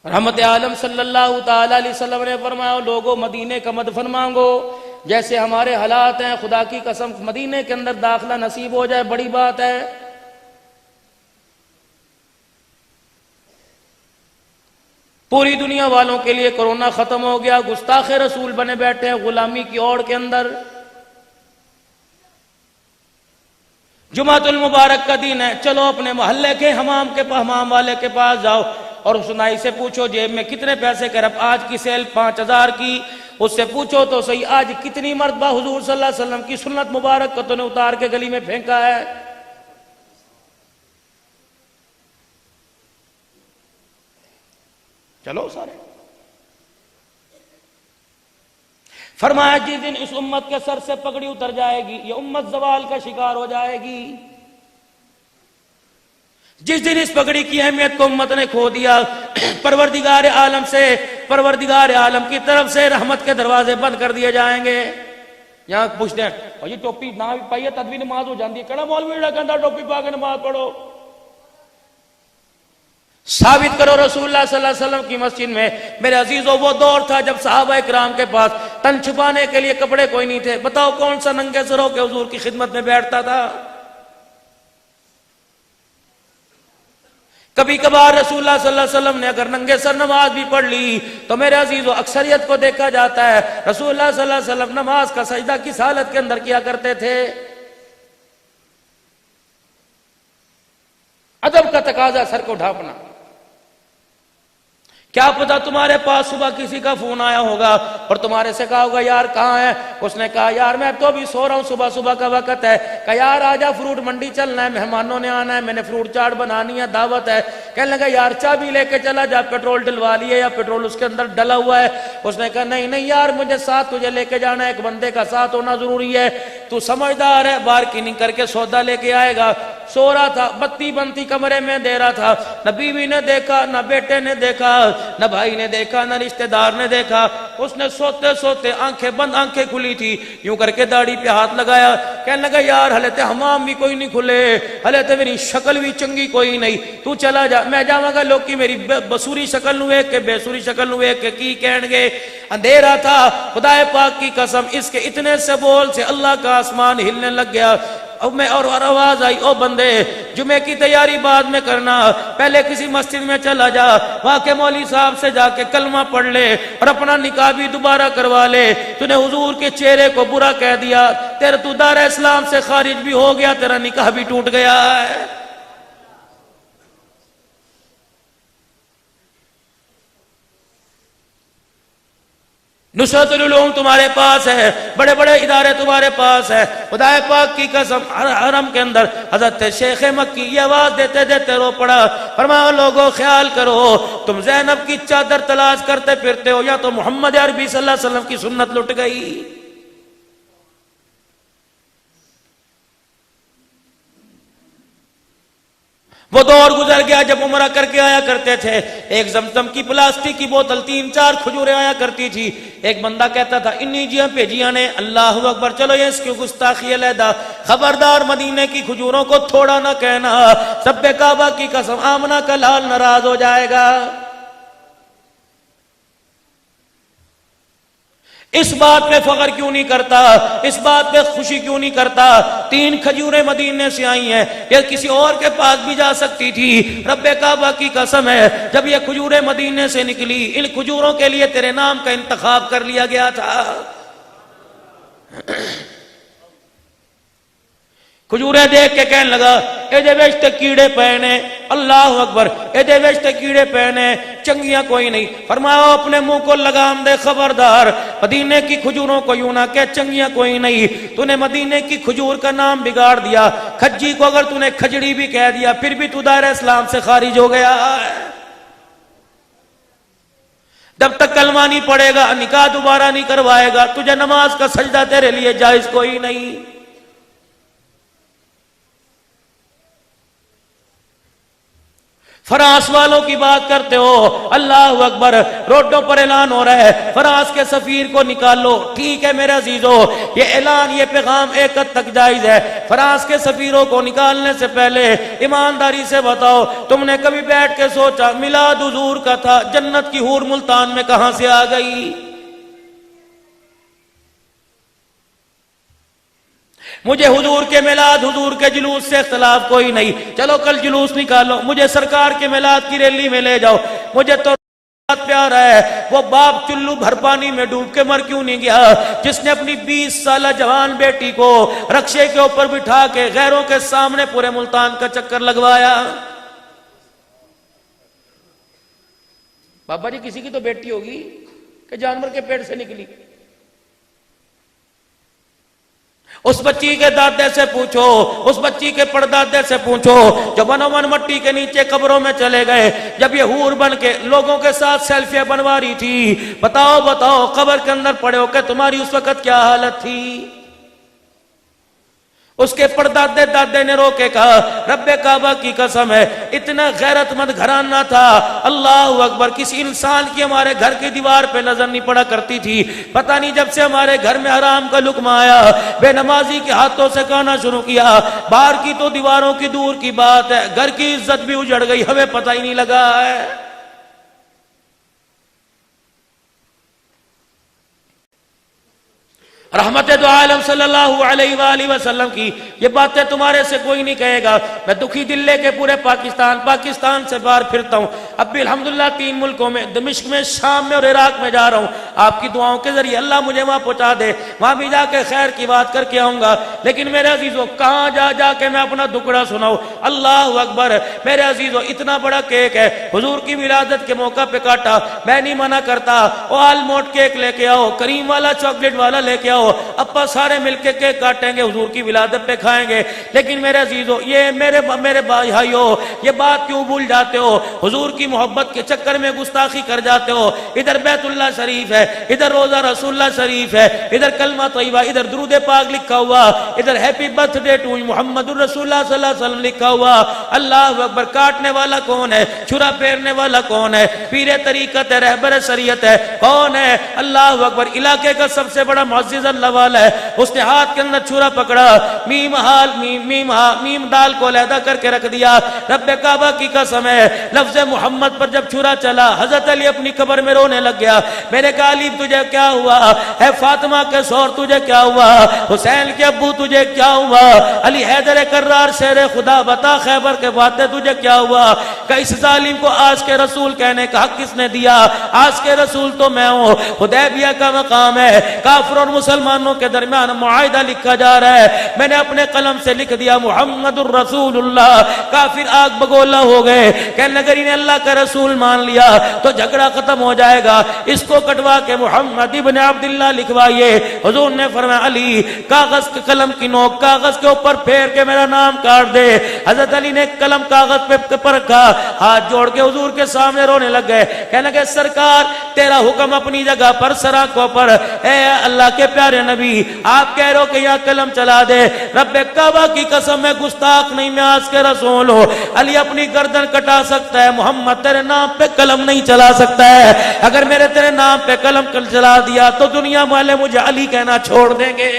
رحمت عالم صلی اللہ تعالی علیہ وسلم نے فرمایا لوگوں مدینے کا مدفن مانگو، جیسے ہمارے حالات ہیں خدا کی قسم مدینے کے اندر داخلہ نصیب ہو جائے بڑی بات ہے۔ پوری دنیا والوں کے لیے کورونا ختم ہو گیا، گستاخ رسول بنے بیٹھے ہیں غلامی کی اوڑ کے اندر۔ جمعۃ المبارک کا دن ہے، چلو اپنے محلے کے حمام والے کے پاس جاؤ اور سنائی سے پوچھو جیب میں کتنے پیسے کے، رب آج کی سیل 5000 کی، اس سے پوچھو تو صحیح آج کتنی مرتبہ حضور صلی اللہ علیہ وسلم کی سنت مبارک کو تو نے اتار کے گلی میں پھینکا ہے۔ چلو سارے فرمایا جس دن اس امت کے سر سے پگڑی اتر جائے گی یہ امت زوال کا شکار ہو جائے گی۔ جس دن اس پگڑی کی اہمیت کو امت نے کھو دیا، پروردگار عالم کی طرف سے رحمت کے دروازے بند کر دیے جائیں گے۔ یہاں پوچھتے ہیں اور یہ ٹوپی نہ بھی پائیے تدبیر نماز ہو جاتی ہے، کہنا مولوی کہتا ٹوپی پا کے نماز پڑھو۔ ثابت کرو رسول اللہ صلی اللہ علیہ وسلم کی مسجد میں۔ میرے عزیزوں وہ دور تھا جب صحابہ اکرام کے پاس تن چھپانے کے لیے کپڑے کوئی نہیں تھے، بتاؤ کون سا ننگے سر ہو کے حضور کی خدمت میں بیٹھتا تھا؟ کبھی کبھار رسول اللہ صلی اللہ علیہ وسلم نے اگر ننگے سر نماز بھی پڑھ لی تو میرے عزیزوں اکثریت کو دیکھا جاتا ہے رسول اللہ صلی اللہ علیہ وسلم نماز کا سجدہ کس حالت کے اندر کیا کرتے تھے؟ ادب کا تقاضا سر کو ڈھانپنا۔ کیا پتا تمہارے پاس صبح کسی کا فون آیا ہوگا اور تمہارے سے کہا ہوگا یار کہاں ہے؟ اس نے کہا یار میں تو ابھی سو رہا ہوں، صبح کا وقت ہے۔ کہا یار آجا فروٹ منڈی چلنا ہے، مہمانوں نے آنا ہے، میں نے فروٹ چاٹ بنانی ہے، دعوت ہے۔ کہنے لگا یار چابی لے کے چلا جا، پیٹرول ڈلوا لیے یا پیٹرول اس کے اندر ڈلا ہوا ہے؟ اس نے کہا نہیں یار مجھے ساتھ تجھے لے کے جانا ہے، ایک بندے کا ساتھ ہونا ضروری ہے، تو سمجھدار ہے، بارگیننگ کر کے سودا لے کے آئے گا۔ سو رہا تھا، بتی بنتی کمرے میں دے رہا تھا، نہ بیوی نے دیکھا، نہ بیٹے نے دیکھا، نہ بھائی نے دیکھا، نہ رشتہ دار نے دیکھا۔ اس نے سوتے سوتے آنکھیں بند آنکھیں کھلی تھی، یوں کر کے داڑھی پہ ہاتھ لگایا، کہنے لگا یار حالت حمام بھی کوئی نہیں کھلے، حالت میری شکل بھی چنگی کوئی نہیں، تو چلا جا، میں جاواں گا لوگ کی میری بسوری شکل نو ویکھ کے بے سوری شکل نو ویکھ کے کی کہن گے۔ اندھیرا تھا، خدا پاک کی قسم اس کے اتنے سے بول سے اللہ کا آسمان ہلنے لگ گیا۔ اور آواز آئی او بندے جمعے کی تیاری بعد میں کرنا، پہلے کسی مسجد میں چلا جا، وہاں کے مولوی صاحب سے جا کے کلمہ پڑھ لے اور اپنا نکاح بھی دوبارہ کروا لے۔ تو نے حضور کے چہرے کو برا کہہ دیا، تیرا تو دار اسلام سے خارج بھی ہو گیا، تیرا نکاح بھی ٹوٹ گیا ہے۔ نصرت العلوم تمہارے پاس ہے، بڑے بڑے ادارے تمہارے پاس ہے، خدا پاک کی قسم حرم کے اندر حضرت شیخ مکی یہ آواز دیتے دیتے رو پڑا، فرمایا لوگوں خیال کرو تم زینب کی چادر تلاش کرتے پھرتے ہو یا تو محمد عربی صلی اللہ علیہ وسلم کی سنت لٹ گئی۔ وہ دور گزر گیا جب عمرہ کر کے آیا کرتے تھے، ایک زمزم کی پلاسٹک کی بوتل 3-4 کھجوریں آیا کرتی تھی، ایک بندہ کہتا تھا انی جیاں بھیجیاں نے، اللہ اکبر، چلو یہ اس کی گستاخی علیحدہ، خبردار مدینے کی کھجوروں کو تھوڑا نہ کہنا، سب کعبہ کی قسم آمنہ کا لال ناراض ہو جائے گا۔ اس بات پہ فخر کیوں نہیں کرتا، اس بات پہ خوشی کیوں نہیں کرتا؟ 3 کھجوریں مدینے سے آئی ہیں، یہ کسی اور کے پاس بھی جا سکتی تھی، رب کعبہ کی قسم ہے جب یہ کھجوریں مدینے سے نکلی ان کھجوروں کے لیے تیرے نام کا انتخاب کر لیا گیا تھا۔ کھجوریں دیکھ کے کہنے لگا ایدے ویچ تے کیڑے پہنے، اللہ اکبر، ایدے ویچ تے کیڑے پہنے، چنگیاں کوئی نہیں۔ فرمایا اپنے منہ کو لگام دے، خبردار مدینے کی کھجوروں کو یوں نہ کہ چنگیاں کوئی نہیں، تو نے مدینے کی کھجور کا نام بگاڑ دیا، کھجی کو اگر تو نے کھجڑی بھی کہہ دیا پھر بھی تو دائرہ اسلام سے خارج ہو گیا ہے۔ جب تک کلمہ نہیں پڑے گا، نکاح دوبارہ نہیں کروائے گا، تجھے نماز کا سجدہ تیرے لیے جائز کوئی نہیں۔ فرانس والوں کی بات کرتے ہو، اللہ اکبر، روڈوں پر اعلان ہو رہا ہے فرانس کے سفیر کو نکالو. ٹھیک ہے میرے عزیزو، یہ اعلان، یہ پیغام ایک حد تک جائز ہے. فرانس کے سفیروں کو نکالنے سے پہلے ایمانداری سے بتاؤ، تم نے کبھی بیٹھ کے سوچا میلاد حضور کا تھا، جنت کی حور ملتان میں کہاں سے آ گئی؟ مجھے حضور کے میلاد، حضور کے جلوس سے اختلاف کوئی نہیں، چلو کل جلوس نکالو، مجھے سرکار کے میلاد کی ریلی میں لے جاؤ. مجھے تو پیارا ہے وہ باپ چلو بھر پانی میں ڈوب کے مر کیوں نہیں گیا جس نے اپنی 20 سالہ جوان بیٹی کو رکشے کے اوپر بٹھا کے غیروں کے سامنے پورے ملتان کا چکر لگوایا. بابا جی کسی کی تو بیٹی ہوگی کہ جانور کے پیٹ سے نکلی. اس بچی کے دادے سے پوچھو، اس بچی کے پردادے سے پوچھو جو منو من مٹی کے نیچے قبروں میں چلے گئے، جب یہ حور بن کے لوگوں کے ساتھ سیلفیاں بنوا رہی تھی، بتاؤ قبر کے اندر پڑے ہو کہ تمہاری اس وقت کیا حالت تھی؟ اس کے پردادے دادے نے رو کے کہا رب کعبہ کی قسم ہے اتنا غیرت مند گھرانہ تھا، اللہ اکبر، کسی انسان کی ہمارے گھر کی دیوار پہ نظر نہیں پڑا کرتی تھی. پتہ نہیں جب سے ہمارے گھر میں حرام کا لقمہ آیا، بے نمازی کے ہاتھوں سے کھانا شروع کیا، باہر کی تو دیواروں کی دور کی بات ہے، گھر کی عزت بھی اجڑ گئی، ہمیں پتہ ہی نہیں لگا ہے. رحمت دو عالم صلی اللہ علیہ وآلہ وسلم کی یہ باتیں تمہارے سے کوئی نہیں کہے گا. میں دکھی دل لے کے پورے پاکستان سے باہر پھرتا ہوں. اب بھی الحمدللہ 3 ملکوں میں، دمشق میں، شام میں اور عراق میں جا رہا ہوں. آپ کی دعاؤں کے ذریعے اللہ مجھے وہاں پہنچا دے، وہاں بھی جا کے خیر کی بات کر کے آؤں گا. لیکن میرے عزیزو کہاں جا کے میں اپنا دکڑا سناؤں؟ اللہ اکبر میرے عزیزو، اتنا بڑا کیک ہے حضور کی ولادت کے موقع پہ کاٹا، میں نہیں منع کرتا، وہ آلموٹ کیک لے کے آؤ، کریم والا چاکلیٹ والا لے کے آؤ، اپا سارے مل کے کیک کاٹیں گے، حضور کی ولادت پہ کھائیں گے. لیکن میرے عزیزو، یہ میرے بھائیو، یہ بات کیوں بھول جاتے ہو؟ حضور کی محبت کے چکر میں گستاخی کر جاتے ہو. ادھر بیت اللہ شریف ہے، ادھر روزہ رسول اللہ شریف ہے، ادھر کلمہ طیبہ، ادھر درود پاک لکھا ہوا، ادھر ہیپی برتھ ڈے ٹو محمد الرسول اللہ صلی اللہ علیہ وسلم لکھا ہوا. اللہ اکبر، کاٹنے والا کون ہے؟ چھرا پھیرنے والا کون ہے؟ پیر طریقت ہے، رہبر شریعت ہے، کون ہے؟ اللہ اکبر، علاقے کا سب سے بڑا معزز اللہ والا ہے. اس نے ہاتھ کے اندر چھرا پکڑا، میم دال کو علیحدہ کر کے رکھ دیا. رب کعبہ کی قسم ہے لفظ محمد پر جب چھرا چلا، حضرت علی اپنی قبر میں رونے لگ گیا. میں نے کہا علی تجھے کیا ہوا ہے؟ فاطمہ کے سور تجھے کیا ہوا؟ حسین کے ابو تجھے کیا ہوا؟ علی حیدر کرار شیر خدا بتا خیبر کے فاتح تجھے کیا ہوا؟ کہ اس ظالم کو آج کے رسول کہنے کا حق کس نے دیا؟ آج کے رسول تو میں ہوں. حدیبیہ کا مقام ہے، کافر اور مسلمانوں کے درمیان معاہدہ لکھا جا رہا ہے، میں نے اپنے قلم سے لکھ دیا محمد الرسول اللہ. کافر آگ بگولا ہو گئے، کہنے لگے انہیں اللہ کا رسول مان لیا تو جھگڑا ختم ہو جائے گا، اس کو کٹوا کے محمد ابن عبداللہ لکھوائیے. حضور نے فرمایا علی کاغذ کے قلم کی نوک کاغذ کے اوپر پھیر کے میرا نام کاٹ دے. حضرت علی نے قلم کاغذ پہ رکھا، ہاتھ جوڑ کے حضور کے سامنے رونے لگ گئے، کہنے لگے سرکار تیرا حکم اپنی جگہ پر سراکوں پر، اے اللہ کے پیارے نبی آپ کہہ رہے ہو کہ یہاں قلم چلا دے. رب کعبہ کی قسم میں گستاخ نہیں، میں آج کے رسول ہوں. علی اپنی گردن کٹا سکتا ہے، محمد تیرے نام پہ قلم نہیں چلا سکتا ہے. اگر میرے تیرے نام پہ قلم چلا دیا تو دنیا والے مجھے علی کہنا چھوڑ دیں گے.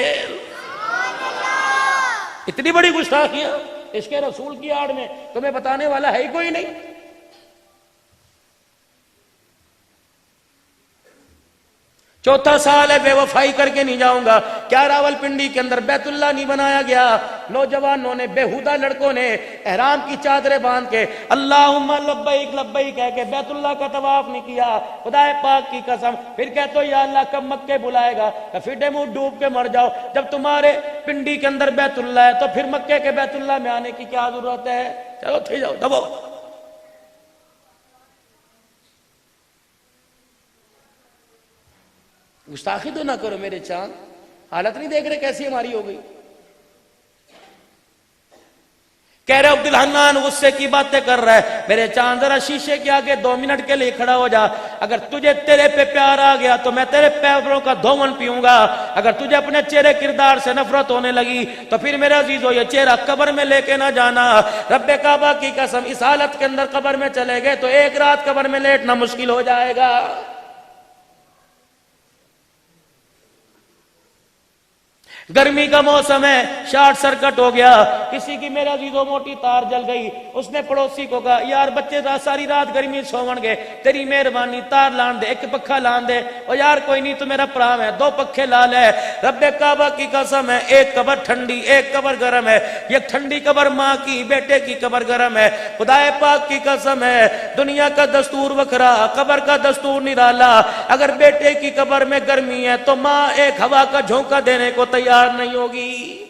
اتنی بڑی گستاخیاں اس کے رسول کی آڑ میں تمہیں بتانے والا ہے ہی کوئی نہیں. چوتھا سال ہے بے وفائی کر کے نہیں جاؤں گا. کیا راول پنڈی کے اندر بیت اللہ نہیں بنایا گیا؟ نوجوانوں نے بےہودہ لڑکوں نے احرام کی چادریں باندھ کے اللہم لبیک لبیک کہہ کے بیت اللہ کا طواف نہیں کیا. خدا پاک کی قسم پھر کہتے ہو یا اللہ کب مکے بلائے گا؟ پھر منہ ڈوب کے مر جاؤ. جب تمہارے پنڈی کے اندر بیت اللہ ہے تو پھر مکے کے بیت اللہ میں آنے کی کیا ضرورت ہے؟ چلو تھی جاؤ دبو. گستاخی تو نہ کرو میرے چاند، حالت نہیں دیکھ رہے کیسی ہماری ہو گئی. کہہ رہے عبد الحنان غصے کی باتیں کر رہا ہے، میرے چاند ذرا شیشے کے آگے 2 منٹ کے لیے کھڑا ہو جا. اگر تجھے تیرے پہ پیار آ گیا تو میں تیرے پیروں کا دھون پیوں گا، اگر تجھے اپنے چہرے کردار سے نفرت ہونے لگی تو پھر میرے عزیزو یہ چہرہ قبر میں لے کے نہ جانا۔ رب کعبہ کی قسم اس حالت کے اندر قبر میں چلے گئے تو ایک رات قبر میں لیٹنا مشکل ہو جائے گا۔ گرمی کا موسم ہے، شارٹ سرکٹ ہو گیا، کسی کی میرے عزیزوں موٹی تار جل گئی، اس نے پڑوسی کو کہا یار بچے ساری رات گرمی سوون گے، تیری مہربانی تار لان دے، ایک پکھا لان دے۔ اور یار کوئی نہیں تو میرا پرام ہے، 2 پکھے لا لے۔ رب کعبہ کی قسم ہے ایک قبر ٹھنڈی ایک قبر گرم ہے، یہ ٹھنڈی قبر ماں کی، بیٹے کی قبر گرم ہے۔ خدا پاک کی قسم ہے دنیا کا دستور وکھرا، قبر کا دستور نرالا۔ اگر بیٹے کی قبر میں گرمی ہے تو ماں ایک ہوا کا جھونکا دینے کو تیار نہیں ہوگی۔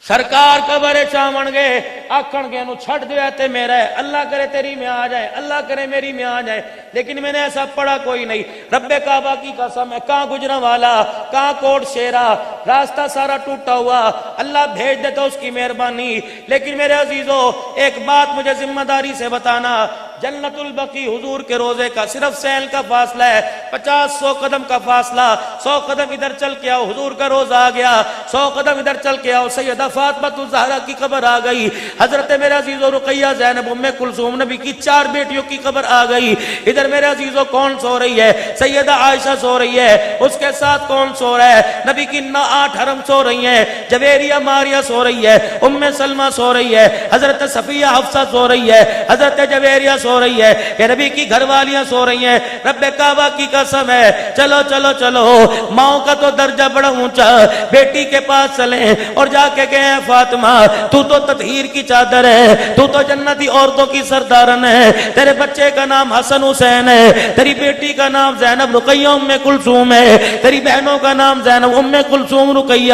سرکار قبر چاون گے آکھن گے نو چھڑ دے تے میرا ہے، اللہ کرے تیری میں آ جائے، اللہ کرے میری میں آ جائے، لیکن میں نے ایسا پڑھا کوئی نہیں۔ رب کعبہ کی قسم ہے کہاں گجرا والا کہاں کوٹ شیرا، راستہ سارا ٹوٹا ہوا، اللہ بھیج دیتا اس کی مہربانی۔ لیکن میرے عزیزو ایک بات مجھے ذمہ داری سے بتانا، جنت البقیع حضور کے روزے کا صرف سیل کا فاصلہ ہے، 50-100 قدم کا فاصلہ، 100 قدم ادھر چل کے آؤ حضور کا روزہ آ گیا، 100 قدم ادھر چل کے آؤ سیدہ فاطمہ الزہرا کی قبر آ گئی، حضرت میرے عزیزو رقیہ زینب ام کلثوم نبی کی 4 بیٹیوں کی قبر آ گئی۔ ادھر میرے عزیزو کون سو رہی ہے؟ سیدہ عائشہ سو رہی ہے، اس کے ساتھ کون سو رہا ہے؟ نبی کی 8 حرم سو رہی ہیں، جویریہ ماریہ سو رہی ہے، ام سلمہ سو رہی ہے، حضرت صفیہ حفصہ سو رہی ہے، حضرت جویریہ سو رہی ہے، کہ نبی کی گھر والیاں سو رہی ہیں۔ رب کعبہ کی قسم ہے چلو چلو چلو، ماؤں کا تو درجہ بڑا اونچا، بیٹی کے پاس چلیں اور جا کے کہیں فاطمہ تو تطہیر کی چادر ہے، تو جنتی عورتوں کی سردارن ہے، تیرے بچے کا نام حسن حسین ہے، تیری بیٹی کا نام زینب رقیہ ام کلثوم ہے، تیری بہنوں کا نام زینب ام کلثوم رقیہ،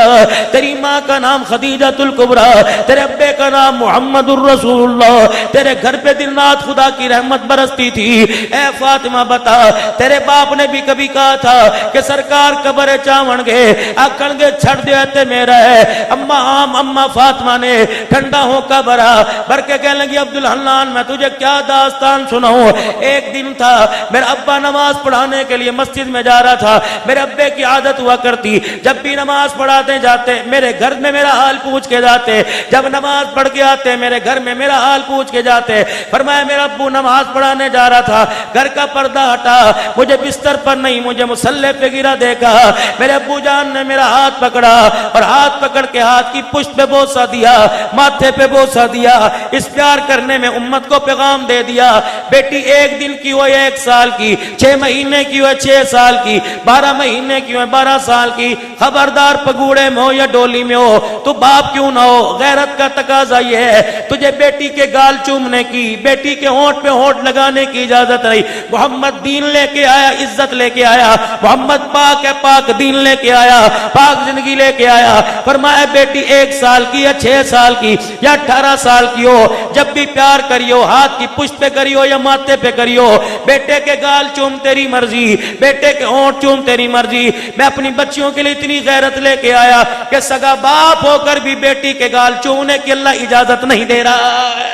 تیری ماں کا نام خدیجہ الکبریٰ، تیرے ابے کا نام محمد الرسول اللہ، تیرے گھر پہ دن رات خدا کی رحمت برستی تھی۔ اے فاطمہ بتا تیرے باپ نے بھی کبھی کہا تھا کہ سرکار قبر چاون گے آکھن گے چھڑ دے تے میرا ہے؟ اما فاطمہ نے ٹھنڈا ہو کا بھر کے کہنے لگی عبدالحنان میں تجھے کیا داستان سناؤں۔ ایک دن تھا میرا ابا نماز پڑھانے کے لیے مسجد میں جا رہا تھا، میرے ابے کی عادت ہوا کرتی جب بھی نماز پڑھاتے جاتے میرے گھر میں میرا حال پوچھ کے جاتے، جب نماز پڑھ کے آتے میرے گھر میں میرا حال پوچھ کے جاتے۔ فرمایا میرا ابو نماز پڑھانے جا رہا تھا، گھر کا پردہ ہٹا، مجھے بستر پر نہیں مجھے مصلے پہ گرا دیکھا، میرے ابو جان نے میرا ہاتھ پکڑا اور ہاتھ پکڑ کے ہاتھ کی پشت پہ بوسہ دیا، ماتھے پہ بوسہ دیا، اس پیار کرنے میں امت کو پیغام دے دیا بیٹی 1 دن کی ہو 1 سال کی، 6 مہینے کی ہو 6 سال کی، 12 مہینے کی ہو 12 سال کی، خبردار پگوڑے میں ہو یا ڈولی میں ہو تو باپ کیوں نہ ہو، غیرت کا تقاضا یہ ہے تجھے بیٹی کے گال چومنے کی، بیٹی کے ہونٹ پہ ہونٹ لگانے کی اجازت نہیں۔ محمد دین لے کے آیا، عزت لے کے آیا، محمد پاک ہے، پاک دین لے کے آیا، پاک زندگی لے کے آیا۔ فرمایا بیٹی 1 سال کی یا 6 سال کی یا 18 سال کی ہو، جب بھی پیار کریو ہاتھ کی پشت پہ کریو یا ماتھے پہ کریو، بیٹے کے گال چوم تیری مرضی، بیٹے کے ہونٹ چوم تیری مرضی۔ میں اپنی بچیوں کے لیے اتنی غیرت لے کے آیا کہ سگا باپ ہو کر بھی بیٹی کے گال چومنے کی اللہ اجازت نہیں دے رہا ہے۔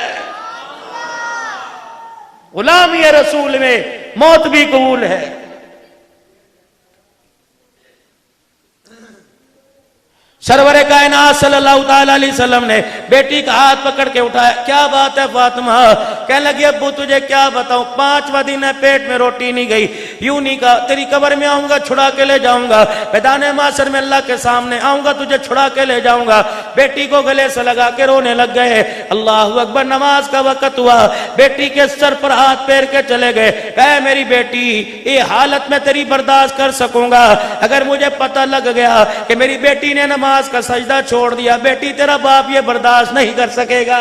غلامی رسول میں موت بھی قبول ہے۔ سرور کائنات صلی اللہ تعالی علیہ وسلم نے بیٹی کا ہاتھ پکڑ کے اٹھایا، کیا بات ہے فاطمہ؟ کہنے لگی ابو تجھے کیا بتاؤں، 5واں دن ہے پیٹ میں روٹی نہیں گئی، یوں نہیں کہا تیری قبر میں آؤں گا چھڑا کے لے جاؤں گا، میدان محشر میں اللہ کے سامنے آؤں گا تجھے چھڑا کے لے جاؤں گا۔ بیٹی کو گلے سے لگا کے رونے لگ گئے۔ اللہ اکبر، نماز کا وقت ہوا، بیٹی کے سر پر ہاتھ پھیر کے چلے گئے، کہے میری بیٹی یہ حالت میں تیری برداشت کر سکوں گا، اگر مجھے پتہ لگ گیا کہ میری بیٹی نے نماز کا سجدہ چھوڑ دیا، بیٹی تیرا باپ یہ برداشت نہیں کر سکے گا۔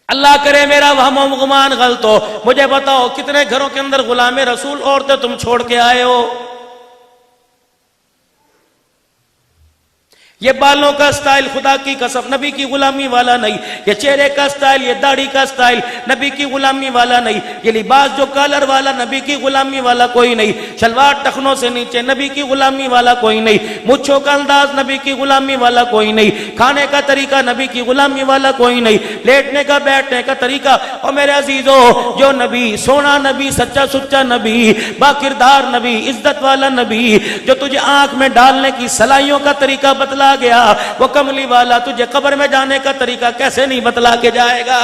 اللہ کرے میرا وہم و گمان غلط ہو، مجھے بتاؤ کتنے گھروں کے اندر غلام رسول عورتیں تم چھوڑ کے آئے ہو؟ یہ بالوں کا سٹائل خدا کی قسم نبی کی غلامی والا نہیں، یہ چہرے کا سٹائل، یہ داڑھی کا سٹائل نبی کی غلامی والا نہیں، یہ لباس جو کالر والا نبی کی غلامی والا کوئی نہیں، شلوار ٹخنوں سے نیچے نبی کی غلامی والا کوئی نہیں، مچھوں کا انداز نبی کی غلامی والا کوئی نہیں، کھانے کا طریقہ نبی کی غلامی والا کوئی نہیں، لیٹنے کا بیٹھنے کا طریقہ۔ اور میرے عزیزو، جو نبی سونا نبی، سچا سچا نبی، با کردار نبی، عزت والا نبی، جو تجھے آنکھ میں ڈالنے کی سلائیوں کا طریقہ بتلا گیا، وہ کملی والا تجھے قبر میں جانے کا طریقہ کیسے نہیں بتلا کے جائے گا؟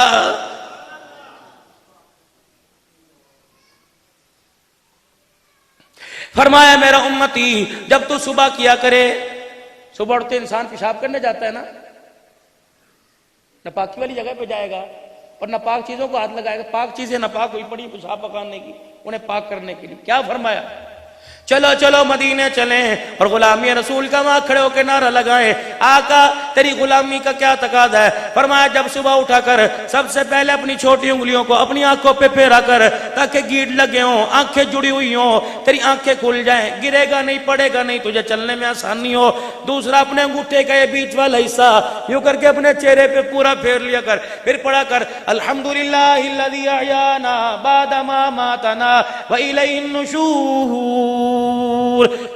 فرمایا میرا امتی، جب تو صبح کیا کرے، صبح اٹھتے انسان پیشاب کرنے جاتا ہے نا، ناپاکی والی جگہ پہ جائے گا اور ناپاک چیزوں کو ہاتھ لگائے گا، پاک چیزیں ناپاک ہوئی پڑی پیشاب پکانے کی، انہیں پاک کرنے کے لیے کیا فرمایا؟ چلو چلو مدینے چلیں، اور غلامی رسول کا وہاں کھڑے ہو کے نعرہ لگائیں، آقا تیری غلامی کا کیا تقاضا ہے؟ فرمایا جب صبح اٹھا کر سب سے پہلے اپنی چھوٹی انگلیوں کو اپنی آنکھوں پہ پھیرا کر، تاکہ گیٹ لگے ہوں، آنکھیں جڑی ہوئی ہوں، تیری آنکھیں کھل جائیں، گرے گا نہیں، پڑے گا نہیں، تجھے چلنے میں آسانی ہو۔ دوسرا، اپنے انگوٹھے کا یہ بیچ والا حصہ یوں کر کے اپنے چہرے پہ پورا پھیر لیا کر، پھر پڑھا کر الحمدللہ الذی احیانا بعد ما ماتنا والیہ النشور،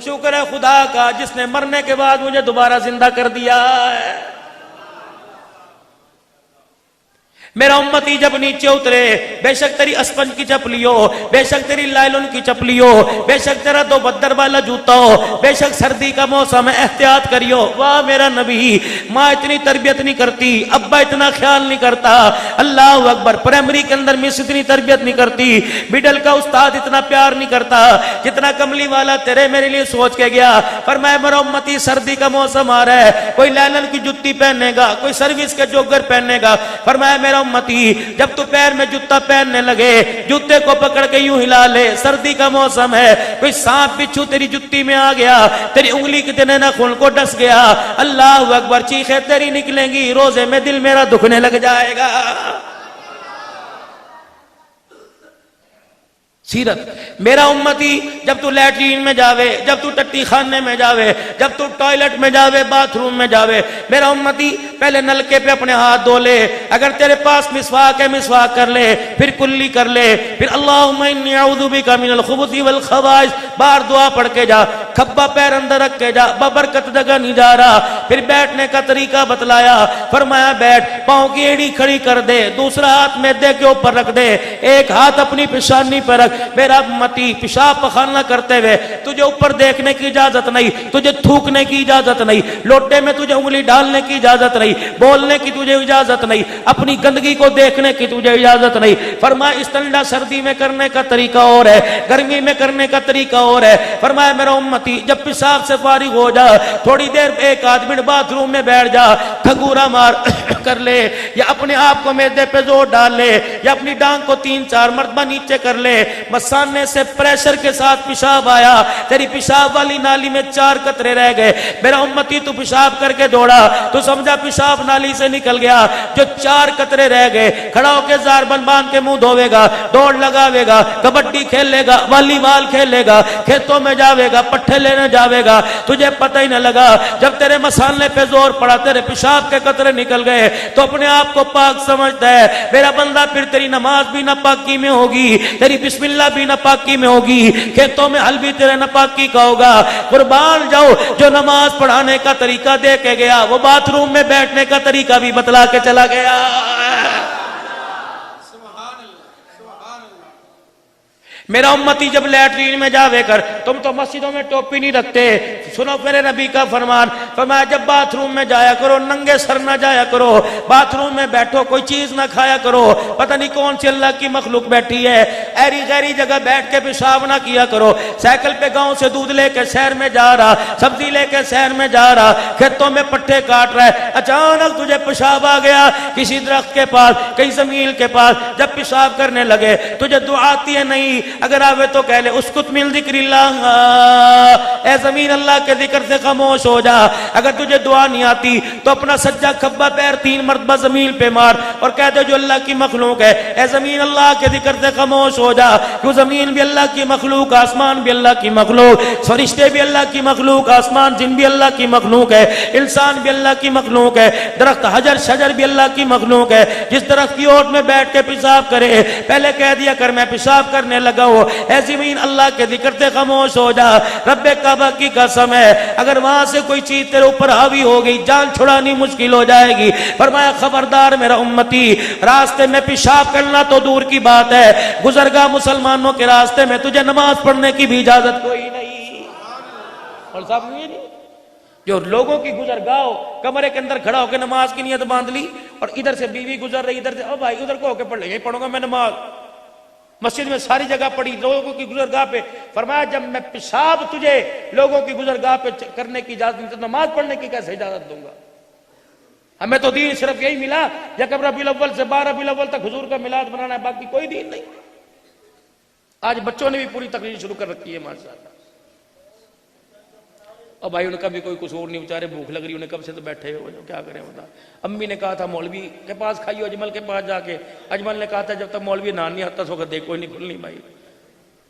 شکر ہے خدا کا جس نے مرنے کے بعد مجھے دوبارہ زندہ کر دیا ہے۔ میرا امتی جب نیچے اترے، بے شک تیری اسپنج کی چپلی ہو، بے شک تیری لائلن کی چپلی ہو، بے شک تیرا دو بدر والا جوتا ہو، بے شک سردی کا موسم ہے، احتیاط کریو۔ واہ میرا نبی، ماں اتنی تربیت نہیں کرتی، ابا اتنا خیال نہیں کرتا، اللہ اکبر، پرائمری کے اندر مس اتنی تربیت نہیں کرتی، مڈل کا استاد اتنا پیار نہیں کرتا جتنا کملی والا تیرے میرے لیے سوچ کے گیا۔ فرمایا میرا امتی، سردی کا موسم آ رہا ہے، کوئی لائلن کی جوتی پہننے گا، کوئی سروس کے جوگر پہننے گا۔ فرمایا میرا امتی، جب تو پیر میں جوتا پہننے لگے، جوتے کو پکڑ کے یوں ہلا لے، سردی کا موسم ہے، کوئی سانپ بچھو تیری جوتی میں آ گیا، تیری انگلی کتنے ناخن کو ڈس گیا، اللہ اکبر، چیخیں تیری نکلیں گی، روزے میں دل میرا دکھنے لگ جائے گا۔ سیرت میرا امتی، جب تو لیٹرین میں جاوے، جب تو ٹٹی خانے میں جاوے، جب تو ٹوائلٹ میں جاوے، باتھ روم میں جاوے، میرا امتی پہلے نلکے پہ اپنے ہاتھ دھو لے، اگر تیرے پاس مسواک ہے مسواک کر لے، پھر کلی کر لے، پھر اللہم انی اعوذ بک من الخبث والخبائث، بار دعا پڑھ کے جا، کھبا پیر اندر رکھ کے جا، ببرکت جگہ نہیں جا رہا۔ پھر بیٹھنے کا طریقہ بتلایا، فرمایا بیٹھ، پاؤں کی ایڑی کھڑی کر دے، دوسرا ہاتھ میدے کے اوپر رکھ دے، ایک ہاتھ اپنی پیشانی پر رکھ۔ میرا امتی، پیشاب پخانہ کرتے ہوئے تجھے اوپر دیکھنے کی اجازت نہیں، تجھے تھوکنے کی اجازت نہیں، لوٹے میں تجھے انگلی ڈالنے کی اجازت نہیں، بولنے کی تجھے اجازت نہیں، اپنی گندگی کو دیکھنے کی تجھے اجازت نہیں۔ فرمایا استنجا سردی میں کرنے کا طریقہ اور ہے، گرمی میں کرنے کا طریقہ اور ہے۔ فرمایا میرا امتی، جب پیشاب سے فارغ ہو جا، تھوڑی دیر ایک آدھ منٹ باتھ روم میں بیٹھ جا، کھگورا مار کر لے، یا اپنے آپ کو میدے پہ زور ڈال لے، یا اپنی ڈانگ کو 3-4 مرتبہ نیچے کر لے۔ مسانے سے پریشر کے ساتھ پیشاب آیا، تیری پیشاب والی نالی میں 4 قطرے رہ گئے، میرا امتی تو پیشاب کر کے دوڑا، تو سمجھا پیشاب نالی سے نکل گیا، جو 4 قطرے رہ گئے، کھڑا ہو کے زار بن باندھ کے منہ دھوے گا، دوڑ لگاوے گا، کبڈی کھیلے گا، والی بال کھیلے گا، کھیتوں میں جاوے گا، پٹھے لینے جاوے گا، تجھے پتہ ہی نہ لگا، جب تیرے مسانے پہ زور پڑا، تیرے پیشاب کے قطرے نکل گئے، تو اپنے آپ کو پاک سمجھتا ہے میرا بندہ، پھر تیری نماز بھی ناپاکی میں ہوگی، تیری بسم اللہ بھی ناپاکی میں ہوگی، کھیتوں میں حل بھی تیرے ناپاکی کا ہوگا۔ قربان جاؤ، جو نماز پڑھانے کا طریقہ دے کے گیا، وہ باتھ روم میں بیٹھنے کا طریقہ بھی بتلا کے چلا گیا۔ میرا امتی، جب لیٹرین میں جاوے کر، تم تو مسجدوں میں ٹوپی نہیں رکھتے، سنو میرے نبی کا فرمان، فرمایا جب باتھ روم میں جایا کرو ننگے سر نہ جایا کرو، باتھ روم میں بیٹھو کوئی چیز نہ کھایا کرو، پتہ نہیں کون سی اللہ کی مخلوق بیٹھی ہے، ایری غیری جگہ بیٹھ کے پیشاب نہ کیا کرو۔ سائیکل پہ گاؤں سے دودھ لے کے شہر میں جا رہا، سبزی لے کے شہر میں جا رہا، کھیتوں میں پٹھے کاٹ رہا ہے، اچانک تجھے پیشاب آ گیا کسی درخت کے پاس، کئی زمین کے پاس، جب پیشاب کرنے لگے تجھے دعا آتی ہے نہیں، اگر آوے تو کہہ لے اسکت من ذکر اللہ اے زمین اللہ کے ذکر سے خاموش ہو جا. اگر تجھے دعا نہیں آتی تو اپنا سجا کھبا پیر 3 مرتبہ زمین پہ مار اور کہہ دے جو اللہ کی مخلوق ہے اے زمین اللہ کے ذکر سے خاموش ہو جا. کیوں زمین بھی اللہ کی مخلوق، آسمان بھی اللہ کی مخلوق، فرشتے بھی اللہ کی مخلوق، آسمان جن بھی اللہ کی مخلوق ہے، انسان بھی اللہ کی مخلوق ہے، درخت حجر شجر بھی اللہ کی مخلوق ہے. جس درخت کی اوٹ میں بیٹھ کے پیشاب کرے پہلے کہہ دیا کر میں پیشاب کرنے لگا ہوں. اے زمین اللہ کے ذکر سے خاموش ہو جا. رب کعبہ کی قسم ہے اگر وہاں سے کوئی چیز تیرے اوپر حاوی ہو گئی جان چھڑانی مشکل ہو جائے گی. فرمایا خبردار میرا امتی، راستے میں پیشاب کرنا تو دور کی بات ہے، گزرگاہ مسلمانوں کے راستے میں تجھے نماز پڑھنے کی بھی اجازت کوئی نہیں. اور صاحب یہ نہیں جو لوگوں کی گزرگاہ ہو کمرے کے اندر کھڑا ہو کے نماز کی نیت باندھ لی اور ادھر سے بیوی گزر رہی ادھر سے او بھائی ادھر کو ہو کے پڑھ لیں یہی پڑھوں گا میں نماز. مسجد میں ساری جگہ پڑھی لوگوں کی گزرگاہ پہ. فرمایا جب میں پیشاب تجھے لوگوں کی گزرگاہ پہ کرنے کی اجازت نہیں تو نماز پڑھنے کی کیسے اجازت دوں گا؟ ہمیں تو دین صرف یہی ملا یکم ربیع الاول سے 12 ربیع الاول تک حضور کا میلاد منانا ہے، باقی کوئی دین نہیں. آج بچوں نے بھی پوری تقریر شروع کر رکھی ہے ماشاءاللہ. اور بھائی ان کا بھی کوئی قصور نہیں، بیچارے بھوک لگ رہی انہیں کب سے تو بیٹھے ہو کیا کریں بتا. امی نے کہا تھا مولوی کے پاس کھائیو اجمل کے پاس جا کے. اجمل نے کہا تھا جب تک مولوی نان نہیں آتا سو کر دیکھ کوئی نہیں کھلنی بھائی.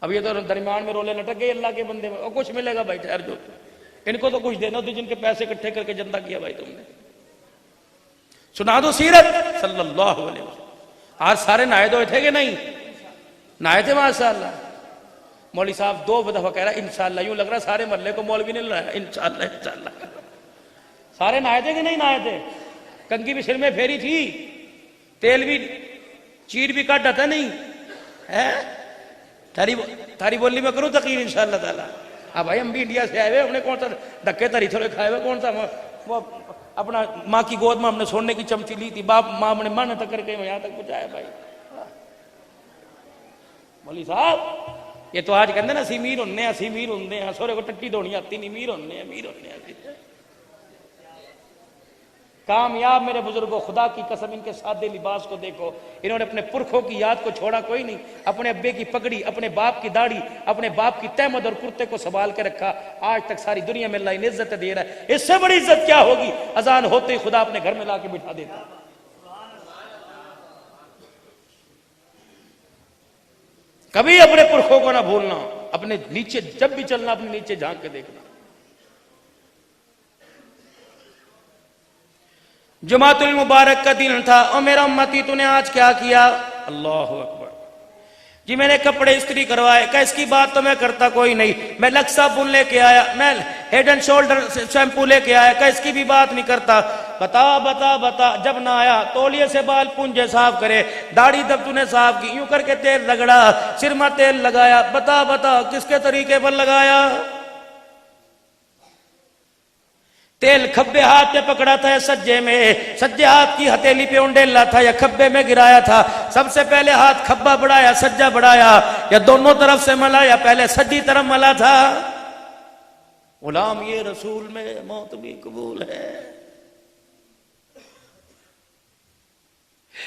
اب یہ تو درمیان میں رولے لٹک گئے اللہ کے بندے میں. اور کچھ ملے گا بھائی ٹھہر جو ان کو تو کچھ دینا ہوتی جن کے پیسے اکٹھے کر کے جنتا کیا بھائی تم نے. سنا دو سیرت صلی اللہ علیہ وسلم. آج سارے نائے دو تھے کہ نہیں؟ نائے تھے ماشاءاللہ. مولوی صاحب 2 دفعہ کہہ رہا ہے انشاءاللہ. یوں لگ رہا ہے سارے محلے کو مولوی نے لایا انشاءاللہ انشاءاللہ. سارے نائے تھے کہ نہیں نائے تھے؟ کنگھی بھی سر میں پھیری تھی، تیل بھی چیر بھی کاٹا تھا نہیں ہے؟ تھاری بولی میں کروں تقریر انشاءاللہ تعالی. ہاں بھائی ہم بھی انڈیا سے آئے ہوئے، ہم نے کون سا دھکے تری تھوڑے کھائے ہوئے، کون سا وہ اپنا ماں کی گود میں ہم نے سونے کی چمچی لی تھی، باپ ماں نے من تک کر کے یہاں تک پہنچایا بھائی. مولوی صاحب یہ تو آج کہتے ہیں نا اسی میر ہونے اسی میر ہوندے ہیں، سورے کو ٹٹی دھونی آتی نہیں، میر ہونے ہیں میر ہونے ہیں. کامیاب میرے بزرگوں خدا کی قسم ان کے سادے لباس کو دیکھو. انہوں نے اپنے پرکھوں کی یاد کو چھوڑا کوئی نہیں. اپنے ابے کی پگڑی، اپنے باپ کی داڑھی، اپنے باپ کی تہمد اور کرتے کو سنبھال کے رکھا. آج تک ساری دنیا میں اللہ انہیں عزت دے رہا ہے. اس سے بڑی عزت کیا ہوگی؟ اذان ہوتے ہی خدا اپنے گھر میں لا کے بٹھا دیتا. کبھی اپنے پرکھوں کو نہ بھولنا، اپنے نیچے جب بھی چلنا اپنے نیچے جھانک کے دیکھنا. جمعۃ المبارک کا دن تھا اور میرا امتی تو نے آج کیا کیا؟ اللہ اکبر. جی میں نے کپڑے استری کروائے. کہ اس کی بات تو میں کرتا کوئی نہیں. میں لکس صابن لے کے آیا، میں ہیڈ اینڈ شولڈر شیمپو لے کے آیا. کہ اس کی بھی بات نہیں کرتا. بتا بتا بتا. جب نہ آیا تولیے سے بال پونجے صاف کرے، داڑھی جب تو نے صاف کی یوں کر کے تیل رگڑا، سر میں تیل لگایا. بتا بتا کس کے طریقے پر لگایا؟ تیل کھبے ہاتھ میں پکڑا تھا یا سجے میں؟ سجے ہاتھ کی ہتھیلی پہ انڈیلا تھا یا کھبے میں گرایا تھا؟ سب سے پہلے ہاتھ کھبا بڑھایا سجا بڑھایا یا دونوں طرف سے ملا یا پہلے سجی طرف ملا تھا؟ غلام یہ رسول میں موت بھی قبول ہے.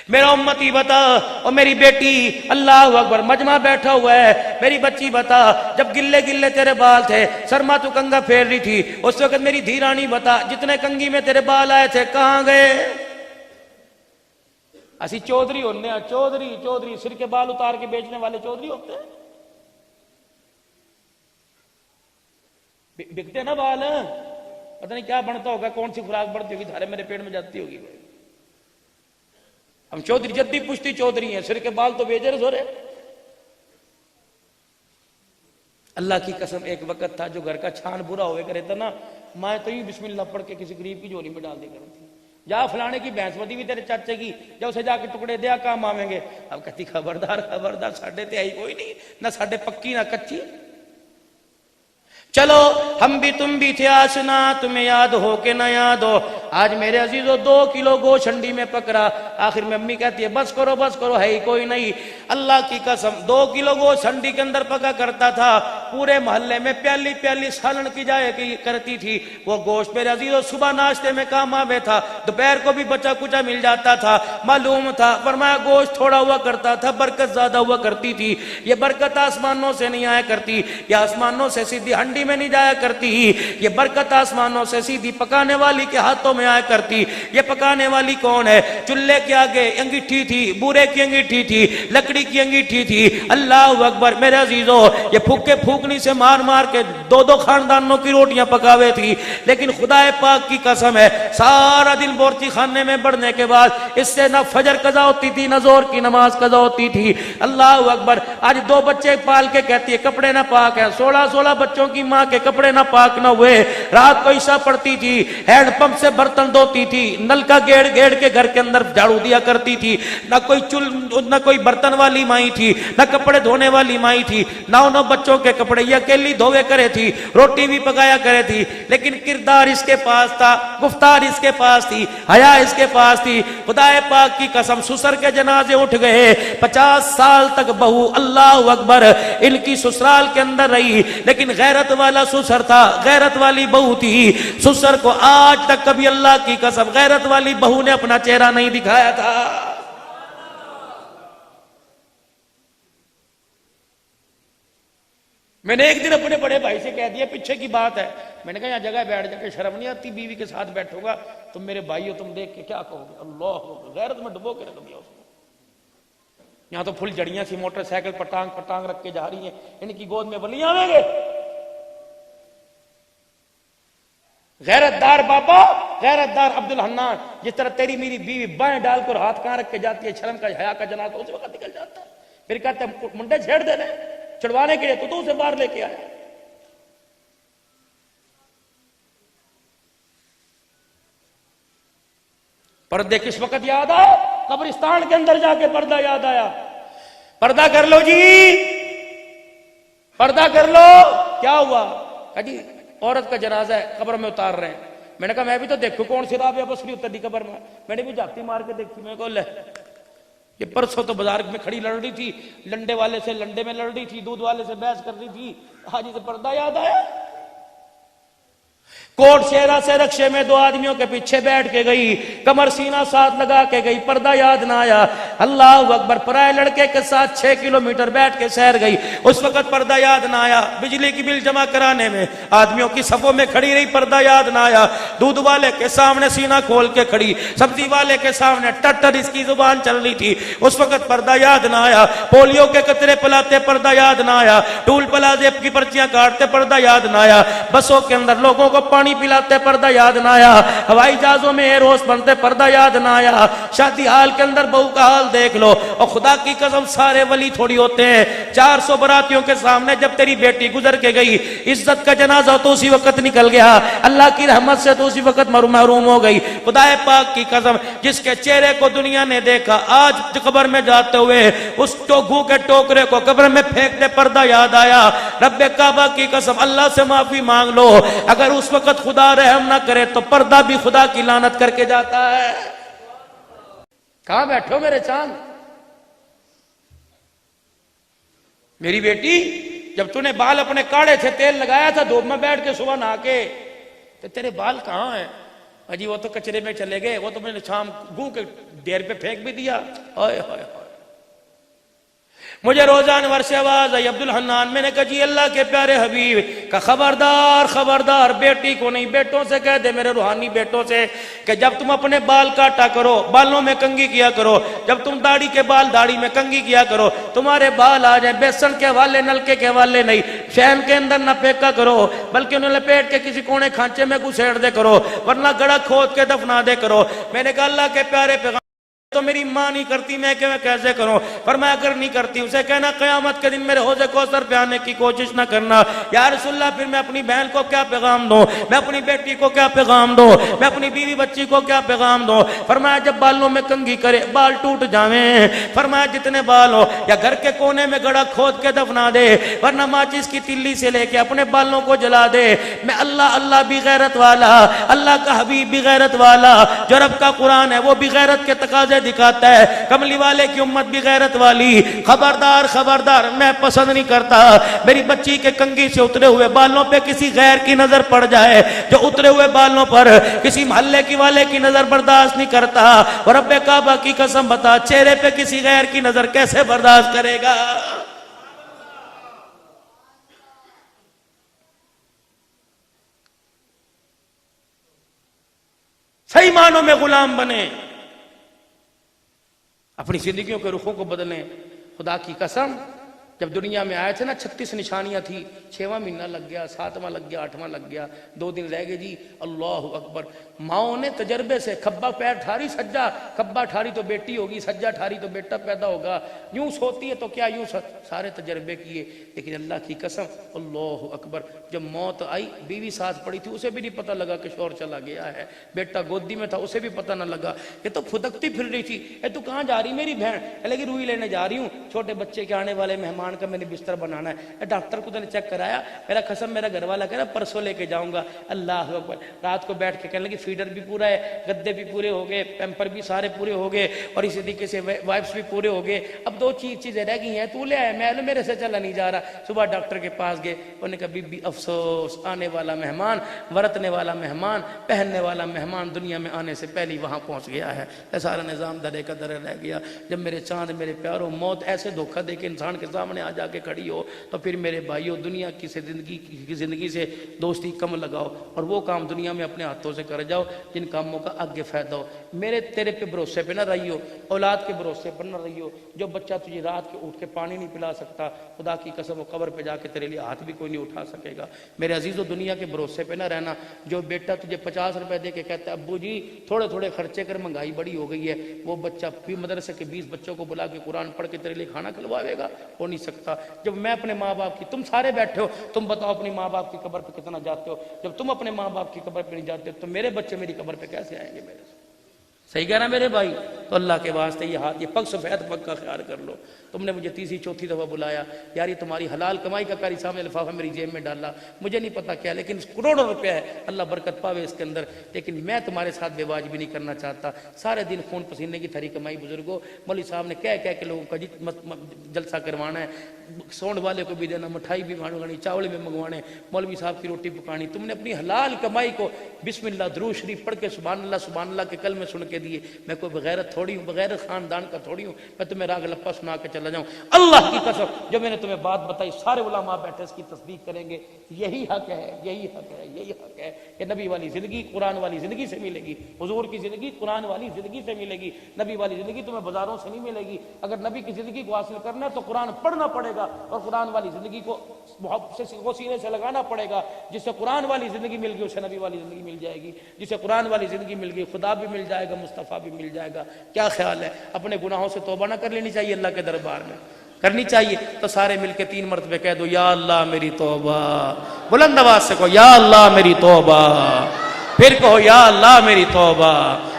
میرا امتی بتا اور میری بیٹی اللہ اکبر مجمع بیٹھا ہوا ہے. میری بچی بتا جب گلے گلے تیرے بال تھے سرما تو کنگا پھیر رہی تھی اس وقت میری دھیرانی بتا جتنے کنگھی میں تیرے بال آئے تھے کہاں گئے؟ اسی چودھری ہونے ہیں، چودھری سر کے بال اتار کے بیچنے والے چودھری ہوتے ہیں. بکتے نا بال، پتہ نہیں کیا بنتا ہوگا، کون سی خوراک بڑھتی ہوگی، دھارے میرے پیٹ میں جاتی ہوگی. ہم چودھری جدی پشتی چودھری ہیں، سر کے بال تو بیچے رہے سورے. اللہ کی قسم ایک وقت تھا جو گھر کا چھان برا ہوئے کرے تھا نا، ماں تو ہی بسم اللہ پڑھ کے کسی غریب کی جھولی میں ڈال دی کرتی. جا فلانے کی بھینس بدی بھی تیرے چاچے کی، جا اسے جا کے ٹکڑے دیا کام آویں گے. اب کہتی خبردار خبردار ساڈے تے آئی کوئی نہیں، نہ ساڈے پکی نہ کچی. چلو ہم بھی تم بھی تھے آشنا، تمہیں یاد ہو کہ نہ یاد ہو. آج میرے عزیزو 2 کلو گوشت ہنڈی میں پکڑا. آخر میں امی کہتی ہے بس کرو ہے ہی کوئی نہیں. اللہ کی قسم 2 کلو گوشت ہنڈی کے اندر پکا کرتا تھا. پورے محلے میں پیالی پیالی سالن کی جائے کرتی تھی. وہ گوشت میرے عزیزو صبح ناشتے میں کام آوے تھا, دوپہر کو بھی بچا کچا مل جاتا تھا. معلوم تھا, فرمایا گوشت تھوڑا ہوا کرتا تھا, برکت زیادہ ہوا کرتی تھی. یہ برکت آسمانوں سے نہیں آیا کرتی, یہ آسمانوں سے سیدھی ہنڈی میں نہیں جایا کرتی, یہ برکت آسمانوں سے سیدھی پکانے والی کے ہاتھوں میں آیا کرتی. یہ پکانے والی کون ہے؟ چولہے کے آگے انگیٹھی تھی, بورے کی انگیٹھی تھی, لکڑی کی انگیٹھی تھی. اللہ اکبر میرے عزیزو, یہ پھوکے پھوکنی سے مار مار کے دو دو خاندانوں کی روٹیاں پکاوے تھی. لیکن خدا پاک کی قسم ہے, سارا دن بورچی خانے میں بڑھنے کے بعد اس سے نہ فجر قضا ہوتی تھی نہ زور کی نماز قضا ہوتی تھی. اللہ اکبر, آج 2 بچے پال کے کہتی ہے کپڑے نہ پاک ہیں. 16 بچوں کی ماں کے کپڑے نہ پاک نہ ہوئے. رات کو عشاء پڑتی تھی, ہینڈ پمپ سے برتن دھوتی تھی, نل کا گیڑ گیڑ کے گھر کے اندر جھاڑو دیا کرتی تھی. نہ کوئی برتن والی مائی تھی, نہ کپڑے دھونے والی مائی تھی. 9 بچوں کے کپڑے یہ اکیلی دھوے کرے تھی, روٹی بھی پکایا کرے تھی. لیکن کردار اس کے پاس تھا, گفتار اس کے پاس تھی, حیا اس کے پاس تھی. خدا پاک کی قسم, سسر کے جنازے اٹھ گئے, 50 سال تک بہو اللہ اکبر ان کی سسرال کے اندر رہی. لیکن غیرت والا سسر تھا, غیرت والی بہو تھی. سسر کو آج تک کبھی اللہ کی قسم غیرت والی بہو نے اپنا چہرہ نہیں دکھایا تھا. میں نے ایک دن اپنے بڑے بھائی سے کہہ دیا, پیچھے کی بات ہے, میں نے کہا یہاں جگہ بیٹھ جا کے شرم نہیں آتی, بیوی کے ساتھ بیٹھو گا, تم میرے بھائی ہو, تم دیکھ کے کیا کہو گے؟ اللہ غیرت میں ڈبو کے رکھ دیا اس کو. یہاں تو پھل جڑیاں سی موٹر سائیکل پٹانگ پٹانگ رکھ کے جا رہی ہیں, ان کی گود میں ولی آویں گے. غیرت دار بابا, غیرت دار عبد الحنان, جس طرح تیری میری بیوی بائیں ڈال کر ہاتھ کہاں رکھ کے جاتی ہے, شرم کا حیا کا جنازہ اس وقت نکل جاتا ہے. پھر کہتے ہیں منڈے چھیڑ دے رہے, چھڑوانے کے لیے تو اسے باہر لے کے آیا. پردے کس وقت یاد آئے؟ قبرستان کے اندر جا کے پردہ یاد آیا. پردہ کر لو جی, پردہ کر لو. کیا ہوا؟ کہا جی عورت کا جنازہ ہے, قبر میں اتار رہے ہیں. میں نے کہا میں بھی تو دیکھوں کون سی رابعہ بسری اتری قبر میں. میں نے بھی جھاتی مار کے دیکھی, میں کو لے یہ پرسوں تو بازار میں کھڑی لڑ رہی تھی, لنڈے والے سے لنڈے میں لڑ رہی تھی, دودھ والے سے بحث کر رہی تھی. حاجی سے پردہ یاد آیا. کوٹ شہرہ سے رکشے میں 2 آدمیوں کے پیچھے بیٹھ کے گئی, کمر سینہ ساتھ لگا کے گئی, پردہ یاد نہ آیا. اللہ اکبر, پرائے لڑکے کے ساتھ 6 کلومیٹر بیٹھ کے سیر گئی, اس وقت پردہ یاد نہ آیا. بجلی کی بل جمع کرانے میں آدمیوں کی صفوں میں کھڑی رہی, پردہ یاد نہ آیا. دودھ والے کے سامنے سینہ کھول کے کھڑی, سبزی والے کے سامنے ٹٹر اس کی زبان چل رہی تھی, اس وقت پردہ یاد نہ آیا. پولیو کے قطرے پلاتے, پردہ یاد نہ آیا. ٹول پلازے کی پرچیاں کاٹتے, پردہ یاد نہ آیا. بسوں کے اندر لوگوں کو پانی پلاتے, پردہ یاد نہ آیا. ہوائی جہازوں میں ایئر ہوسٹ بنتے, پردہ یاد نہ آیا. شادی حال کے اندر بہو کا حال دیکھ لو. اور خدا کی قسم سارے ولی تھوڑی ہوتے ہیں. 400 براتیوں کے سامنے جب تیری بیٹی گزر کے گئی, عزت کا جنازہ تو اسی وقت نکل گیا, اللہ کی رحمت سے تو اسی وقت محروم ہو گئی. خدا پاک کی قسم جس کے چہرے کو دنیا نے دیکھا, آج قبر میں جاتے ہوئے اس ٹوگو کے ٹوکرے کو قبر میں پھینک دے, پردہ یاد آیا. رب کعبہ کی قسم اللہ سے معافی مانگ لو, اگر اس وقت خدا رحم نہ کرے تو پردہ بھی خدا کی لعنت کر کے جاتا ہے. کہاں بیٹھو میرے چاند؟ میری بیٹی جب تو نے بال اپنے کاڑے تھے, تیل لگایا تھا, دھوپ میں بیٹھ کے صبح نہا کے, تو تیرے بال کہاں ہیں؟ اجی وہ تو کچرے میں چلے گئے, وہ تو میں نے شام گو کے ڈیر پہ پھینک بھی دیا. ہائے ہائے ہائے. مجھے روزان ورش آواز آئی, عبد الحنان. میں نے کہا جی اللہ کے پیارے حبیب کا خبردار خبردار, بیٹی کو نہیں بیٹوں سے کہہ دے, میرے روحانی بیٹوں سے, کہ جب تم اپنے بال کاٹا کرو بالوں میں کنگھی کیا کرو, جب تم داڑھی کے بال داڑھی میں کنگھی کیا کرو, تمہارے بال آ جائیں بیسن کے حوالے نلکے کے حوالے نہیں, فین کے اندر نہ پھینکا کرو, بلکہ انہیں لپیٹ کے کسی کونے کھانچے میں گھسیڑ دے کرو, ورنہ گڑا کھود کے دفنا دے کرو. میں نے کہا اللہ کے پیارے پیغام تو میری ماں نہیں کرتی, میں کہ میں کیسے کروں؟ فرمایا اگر نہیں کرتی اسے کہنا قیامت کے دن میرے حوض کوثر پہ آنے کی کوشش نہ کرنا. یا رسول اللہ پھر میں اپنی بہن کو کیا پیغام دوں, میں اپنی بیٹی کو کیا پیغام دوں, میں اپنی بیوی بچی کو کیا پیغام دوں؟ فرمایا جب بالوں میں کنگھی کرے بال ٹوٹ جاویں, فرمایا جتنے بال ہو یا گھر کے کونے میں گڑا کھود کے دفنا دے, ورنہ ماچس کی تلی سے لے کے اپنے بالوں کو جلا دے. میں اللہ بھی غیرت والا, اللہ کا حبیب بھی غیرت والا, جو رب کا قرآن ہے وہ بھی غیرت کے تقاضے دکھاتا ہے کملی والے کی امت بھی غیرت والی. خبردار خبردار, میں پسند نہیں کرتا میری بچی کے کنگھی سے اترے ہوئے بالوں پہ کسی غیر کی نظر پڑ جائے. جو اترے ہوئے بالوں پر کسی محلے کی والے کی نظر برداشت نہیں کرتا, اور رب کعبہ کی قسم بتا چہرے پہ کسی غیر کی نظر کیسے برداشت کرے گا؟ صحیح معنوں میں غلام بنے, اپنی زندگیوں کے رخوں کو بدلیں. خدا کی قسم جب دنیا میں آئے تھے نا 36 نشانیاں تھی, 6واں مہینہ لگ گیا, 7واں لگ گیا, 8واں لگ گیا, 2 دن رہ گئے جی. اللہ اکبر. ماؤں نے تجربے سے کھبا پیر ٹھاری, سجا کھبا ٹھاری تو بیٹی ہوگی, سجا ٹھاری تو بیٹا پیدا ہوگا, یوں سوتی ہے تو کیا یوں سارے تجربے کیے. لیکن اللہ کی قسم اللہ اکبر جب موت آئی بیوی ساتھ پڑی تھی, اسے بھی نہیں پتہ لگا کہ شوہر چلا گیا ہے. بیٹا گودی میں تھا, اسے بھی پتہ نہ لگا. یہ تو پھدکتی پھر رہی تھی, اے تو کہاں جا رہی میری بہن؟ لیکن روئی لینے جا رہی ہوں, چھوٹے بچے کے آنے والے مہمان کا میں نے بستر بنانا ہے. ڈاکٹر کو تو نے چیک کرایا, میرا قسم میرا گھر والا کہہ رہا پرسوں لے کے جاؤں گا. اللہ اکبر. رات کو بیٹھ کے کہنے لگی فیڈر بھی پورا ہے, گدے بھی پورے ہو گئے, پیمپر بھی سارے پورے ہو گئے, اور اسی طریقے سے وائپس بھی پورے ہو گئے. اب 2 چیزیں رہ گئی ہیں, تو لے آئے, میں میرے سے چلا نہیں جا رہا. صبح ڈاکٹر کے پاس گئے, انہوں نے کہا بی بی افسوس, آنے والا مہمان, ورتنے والا مہمان, پہننے والا مہمان دنیا میں آنے سے پہلے وہاں پہنچ گیا ہے. سارا نظام درے کا درے رہ گیا. جب میرے چاند میرے پیاروں موت ایسے دھوکہ دے کے انسان کے سامنے آ جا کے کھڑی ہو, تو پھر میرے بھائیوں دنیا کی زندگی سے دوستی کم لگاؤ, اور وہ کام دنیا میں اپنے ہاتھوں سے کر جاؤ جن کاموں کا آگے فائدہ ہو. میرے تیرے پہ بھروسے پہ نہ رہیو, اولاد کے بھروسے پر نہ رہیو. جو بچہ تجھے رات کے اٹھ کے پانی نہیں پلا سکتا, خدا کی قسم وہ قبر پہ جا کے تیرے لیے ہاتھ بھی کوئی نہیں اٹھا سکے گا. میرے عزیزو دنیا کے بھروسے پہ نہ رہنا. جو بیٹا تجھے 50 روپے دے کے کہتا ہے ابو جی تھوڑے تھوڑے خرچے کر, مہنگائی بڑی ہو گئی ہے, وہ بچہ بھی مدرسے کے 20 بچوں کو بلا کے قرآن پڑھ کے تیرے لیے کھانا کھلواوے گا؟ ہو نہیں سکتا. جب میں اپنے ماں باپ کی, تم سارے بیٹھے ہو, تم بتاؤ اپنی ماں باپ کی قبر پہ کتنا جاتے ہو؟ جب تم اپنے ماں باپ کی قبر پہ نہیں جاتے تو میرے بچے میری قبر پہ کیسے آئیں گے میرے سے؟ صحیح کہہ رہا میرے بھائی. تو اللہ کے واسطے یہ ہاتھ, یہ پگ سفید پگ کا خیال کر لو. تم نے مجھے 3ری 4تھی دفعہ بلایا, یار یہ تمہاری حلال کمائی کا کاری سامنے لفافہ میری جیب میں ڈالا, مجھے نہیں پتا کیا, لیکن کروڑوں روپے ہے, اللہ برکت پاوے اس کے اندر. لیکن میں تمہارے ساتھ بے واجبی نہیں کرنا چاہتا. سارے دن خون پسینے کی تھری کمائی بزرگوں, مولوی صاحب نے کہہ کے لوگوں کا جلسہ کروانا ہے, سونڈ والے کو بھی دینا, مٹھائی بھی منگوانی, چاول بھی منگوانے, مولوی صاحب کی روٹی پکانی. تم نے اپنی حلال کمائی کو بسم اللہ درود شریف پڑھ کے سبحان اللہ کے کلمے سن کے دیے. میں کوئی بغیرت تھوڑی ہوں, بغیر خاندان کا تھوڑی ہوں, میں تمہیں راگ لپا سنا کے چلا جاؤں. اللہ کی قسم جو میں نے تمہیں بات بتائی سارے علماء بیٹھے اس کی تصدیق کریں گے. یہی حق ہے, یہی حق ہے, یہی حق ہے کہ نبی والی زندگی قرآن والی زندگی سے ملے گی. حضور کی زندگی قرآن والی زندگی سے ملے گی. نبی والی زندگی تمہیں بازاروں سے نہیں ملے گی. اگر نبی کی زندگی کو حاصل کرنا ہے تو قرآن پڑھنا پڑے گا, اور قرآن والی زندگی کو سینے سے لگانا پڑے گا. جس سے قرآن والی زندگی مل گئی اسے نبی والی زندگی مل جائے گی. جسے قرآن والی زندگی مل گئی خدا بھی مل جائے گا, مصطفیٰ بھی مل جائے گا. کیا خیال ہے؟ اپنے گناہوں سے توبہ نہ کر لینی چاہیے؟ اللہ کے دربار میں کرنی چاہیے. تو سارے مل کے 3 مرتبہ کہہ دو یا اللہ میری توبہ, بلند آواز سے کہو یا اللہ میری توبہ, پھر کہو یا اللہ میری توبہ,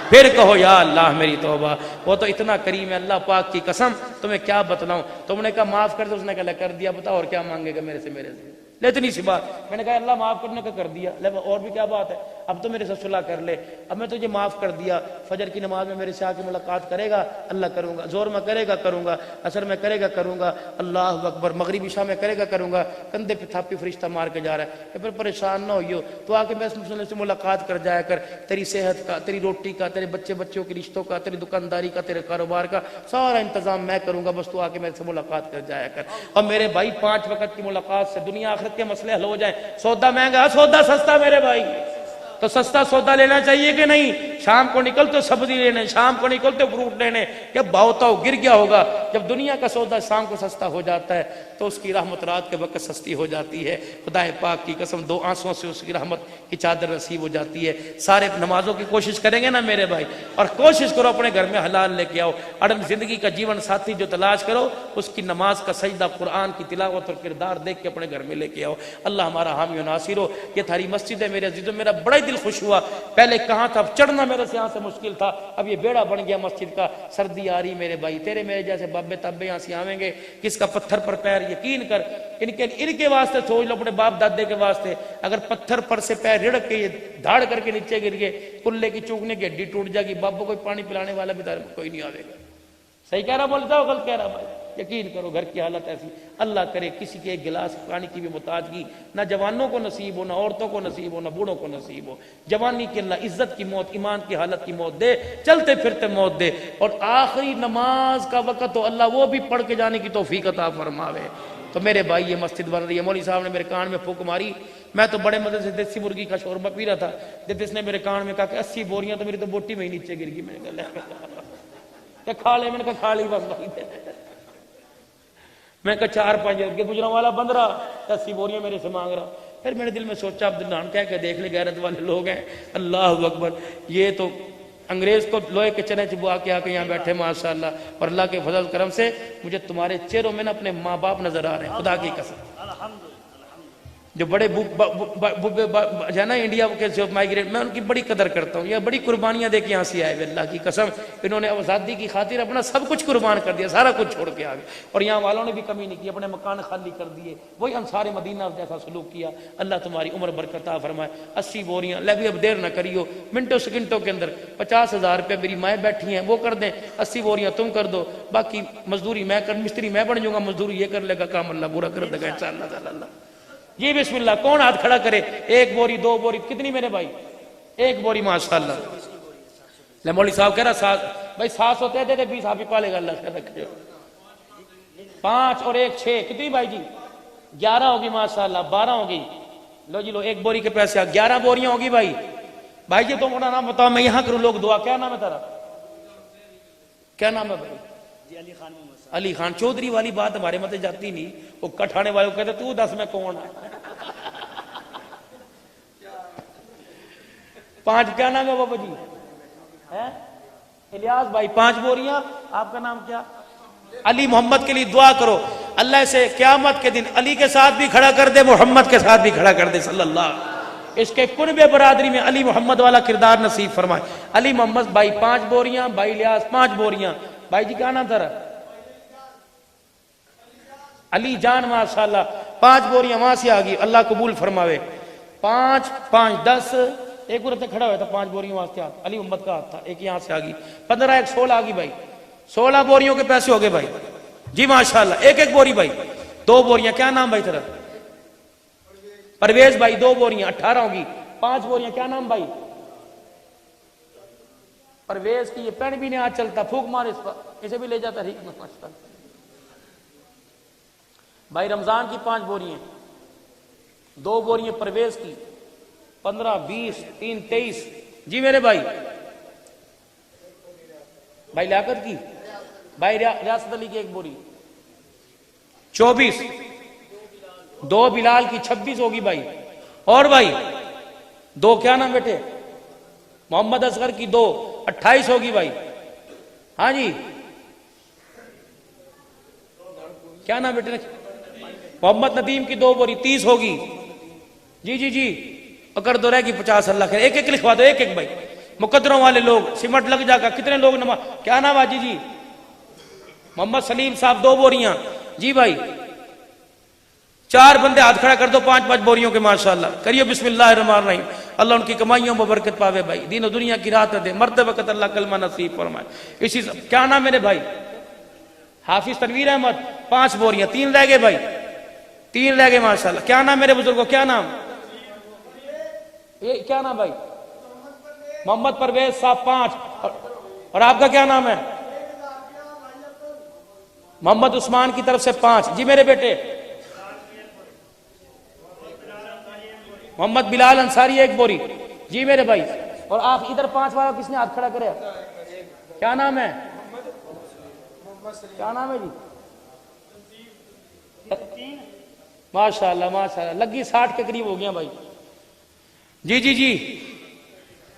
پھر کہو یا اللہ میری توبہ. وہ تو اتنا کریم ہے اللہ پاک کی قسم, تمہیں کیا بتلاؤں. تم نے کہا معاف کر دو, اس نے کہا کر دیا, بتاؤ اور کیا مانگے گا میرے سے؟ لے اتنی سی بات. میں نے کہا اللہ معاف کرنے کا کر دیا, لے اور بھی کیا بات ہے, اب تو میرے سے صلح کر لے. اب میں تجھے معاف کر دیا, فجر کی نماز میں میرے سے آ کے ملاقات کرے گا, اللہ کروں گا. زور میں کرے گا, کروں گا. عصر میں کرے گا, کروں گا. اللہ اکبر. مغرب عشاء میں کرے گا, کروں گا. کندھے پہ تھاپی فرشتہ مار کے جا رہا ہے کہ پھر پریشان نہ ہوئیو, تو آ کے میں سے ملاقات کر جایا کر. تیری صحت کا, تیری روٹی کا, تیرے بچوں کے رشتوں کا, تیری دکانداری کا, تیرے کاروبار کا سارا انتظام میں کروں گا, بس تو آ کے میرے سے ملاقات کر جایا کر. اور میرے بھائی 5 وقت کی ملاقات سے دنیا آخرت کے مسئلے حل ہو جائیں. سودا مہنگا, سودا سستا میرے بھائی. تو سستا سودا لینا چاہیے کہ نہیں؟ شام کو نکلتے سبزی لینے, شام کو نکلتے فروٹ لینے, جب بہتاؤ گر گیا ہوگا. جب دنیا کا سودا شام کو سستا ہو جاتا ہے تو اس کی رحمت رات کے وقت سستی ہو جاتی ہے. خدا پاک کی قسم 2 آنسوں سے اس کی رحمت کی چادر نصیب ہو جاتی ہے. سارے نمازوں کی کوشش کریں گے نا میرے بھائی, اور کوشش کرو اپنے گھر میں حلال لے کے آؤ. اڑم زندگی کا جیون ساتھی جو تلاش کرو, اس کی نماز کا سجدہ, قرآن کی تلاوت اور کردار دیکھ کے اپنے گھر میں لے کے آؤ. اللہ ہمارا حامی و ناصر ہو. یہ تھاری مسجد ہے میرے عزیزوں, میرا بڑا دل خوش ہوا. پہلے کہاں تھا, چڑھنا میرے سے یہاں سے مشکل تھا, اب یہ بیڑا بن گیا مسجد کا. سردی آ رہی میرے بھائی, تیرے میرے جیسے بابے تبے یہاں سے آویں گے, کس کا پتھر پر پیر, یقین کر ان کے واسطے سوچ لو, اپنے باپ دادے کے واسطے. اگر پتھر پر سے پیر رڑک کے یہ دھاڑ کر کے نیچے گر گئے, کلے کی چوکنے کی ہڈی ٹوٹ جائے گی, بابو کوئی پانی پلانے والا بھی دار کوئی نہیں آئے گا. صحیح کہہ رہا بولتا ہو, غلط کہہ رہا بھائی؟ یقین کرو گھر کی حالت ایسی. اللہ کرے کسی کے ایک گلاس پانی کی بھی محتاجگی نہ جوانوں کو نصیب ہو, نہ عورتوں کو نصیب ہو, نہ بوڑھوں کو نصیب ہو. جوانی کی اللہ عزت کی موت, ایمان کی حالت کی موت دے, چلتے پھرتے موت دے, اور آخری نماز کا وقت تو اللہ وہ بھی پڑھ کے جانے کی توفیق عطا فرماوے. تو میرے بھائی یہ مسجد بن رہی ہے, مولوی صاحب نے میرے کان میں پھونک ماری, میں تو بڑے مزے سے دیسی مرغی کا شوربہ پی رہا تھا, جب اس نے میرے کان میں کہا کہ 80 بوریاں تو میری تو بوٹی میں ہی نیچے گر گئی. میں نے کہا کھا لے, میں نے کہا کھا لی بس بھائی. میں کہا 4-5 گجروں والا بند رہا, 80 بوریاں میرے سے مانگ رہا. پھر میرے دل میں سوچا عبداللہ کہہ کے دیکھ لے, غیرت والے لوگ ہیں. اللہ اکبر, یہ تو انگریز کو لوہے کے چنے چبوا کے آ کے یہاں بیٹھے ماشاءاللہ, اور اللہ کے فضل کرم سے مجھے تمہارے چہروں میں نا اپنے ماں باپ نظر آ رہے ہیں, خدا کی قسم. جو بڑے جو ہے نا انڈیا کے جو مائیگریٹ, میں ان کی بڑی قدر کرتا ہوں. یہ بڑی قربانیاں دے کے یہاں سے آئے ہوئے, اللہ کی قسم. انہوں نے آزادی کی خاطر اپنا سب کچھ قربان کر دیا, سارا کچھ چھوڑ کے آ گئے, اور یہاں والوں نے بھی کمی نہیں کی, اپنے مکان خالی کر دیے, وہی انصار مدینہ جیسا سلوک کیا. اللہ تمہاری عمر برکت عطا فرمائے. 80 بوریاں لے بھی, اب دیر نہ کریو, منٹوں سیکنڈوں کے اندر 50,000 روپے میری مائیں بیٹھی ہیں وہ کر دیں, 80 بوریاں تم کر دو, باقی مزدوری میں کر, مستری میں بن جاؤں گا, مزدوری یہ کر لے گا, کام اللہ پورا کر دے گا انشاءاللہ تعالی. جی بسم اللہ, کون ہاتھ کھڑا کرے؟ 1 بوری 2 بوری کتنی میرے بھائی؟ 1 بوری ماشاءاللہ. لے مولوی صاحب کہہ رہا بھائی 700 ہوتے دے 20 آپ ہی پالے گا اللہ خیر رکھے. 5 اور 1 6 کتنی بھائی جی؟ 11 ہوگی ماشاءاللہ, 12 ہوگی. لو جی لو, 1 بوری کے پیسے 11 بوریاں ہوگی بھائی. بھائی جی تم اپنا نام بتاؤ, میں یہاں کروں لوگ دعا. کیا نام ہے تیرا؟ کیا نام ہے بھائی؟ علی خان. علی خان چودھری والی بات ہمارے مت جاتی نہیں, وہ کٹھانے والے کو کہتے تو 10 میں کون ہے. 5 کیا نام ہے بابا جی؟ الیاس بھائی 5 بوریاں. آپ کا نام کیا؟ علی محمد کے لیے دعا کرو, اللہ سے قیامت کے دن علی کے ساتھ بھی کھڑا کر دے, محمد کے ساتھ بھی کھڑا کر دے صلی اللہ. اس کے قرب برادری میں علی محمد والا کردار نصیب فرمائے. علی محمد بھائی 5 بوریاں, بھائی الیاس 5 بوریاں. بھائی جی کیا نام تھا؟ علی جان ماشاءاللہ 5 بوریاں وہاں سے آگی, اللہ قبول فرماوے. 5 5 10, ایک عورت کھڑا ہوا تھا 5 بوریوں واسطے ہاتھ, علی محمد کا ہاتھ تھا, ایک یہاں سے آگی. 15 1 16 آگی بھائی, 16 بوریوں کے پیسے ہو گئے بھائی. جی ماشاءاللہ, 1 بوری بھائی. 2 بوریاں. کیا نام بھائی تیرا؟ پرویز بھائی 2 بوریاں 18 ہوگی. 5 بوریاں. کیا نام بھائی؟ پرویز کی یہ پین بھی نہیں آج چلتا, پھوک مار اس پر, اسے بھی لے جاتا ٹھیک میں. بھائی رمضان کی 5 بوریاں, 2 بوریاں پرویز کی, 15 20 3 23. جی میرے بھائی. بھائی لیاقت کی, بھائی ریاست علی کی 1 بوری 24, 2 بلال کی 26 ہوگی بھائی. اور بھائی 2 کیا نام بیٹے؟ محمد اصغر کی 2 28 ہوگی بھائی. ہاں جی کیا نام بیٹے؟ محمد ندیم کی 2 بوری 30 ہوگی. جی جی جی اکڑ دو رہے گی 50. اللہ خیر, 1 لکھوا دو, 1 بھائی. مقدروں والے لوگ سمٹ لگ جا گا. کتنے لوگ نماز؟ کیا نام آجی جی؟ محمد سلیم صاحب 2 بوریاں. جی بھائی 4 بندے ہاتھ کھڑا کر دو 5 5 بوریوں کے ماشاءاللہ. کریے بسم اللہ الرحمن الرحیم. اللہ ان کی کمائیوں میں برکت پاوے بھائی, دین و دنیا کی راحت دے, مرتے وقت اللہ کلمہ نصیب فرمائے. اسی کیا نام میرے بھائی؟ حافظ تنویر احمد 5 بوریاں. 3 رہ گئے بھائی, 3 رہ گئے ماشاءاللہ. کیا نام میرے بزرگوں؟ کیا نام؟ یہ کیا نام بھائی؟ محمد پرویز صاحب 5. اور آپ کا کیا نام ہے؟ محمد عثمان کی طرف سے 5. جی میرے بیٹے محمد بلال انصاری 1 بوری. جی میرے بھائی. اور آپ ادھر 5 والا کس نے ہاتھ کھڑا کرے؟ کیا نام ہے؟ کیا نام ہے جی؟ ماشاءاللہ ماشاءاللہ, لگی 60 کے قریب ہو گیا بھائی. جی جی جی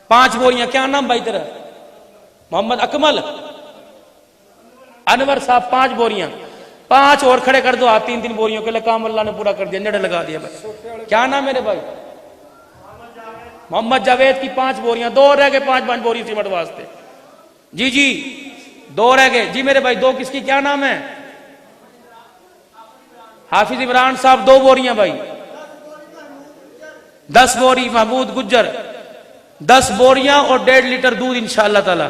5 بوریاں. کیا نام بھائی تیرا؟ محمد اکمل. انور صاحب 5 بوریاں. 5 اور کھڑے کر دو آپ 3 3 بوریوں کے لیے, کام اللہ نے پورا کر دیا, نیڑے لگا دیا بھائی. کیا نام میرے بھائی؟ محمد جاوید کی 5 بوریاں، 2 رہ گئے 5 بوری سیمنٹ واسطے. جی جی 2 رہ گئے. جی میرے بھائی 2 کس کی کیا نام ہے؟ حافظ عمران صاحب 2 بوریاں بھائی. 10 بوری محمود گجر، 10 بوریاں اور 1.5 لیٹر دودھ انشاءاللہ تعالی.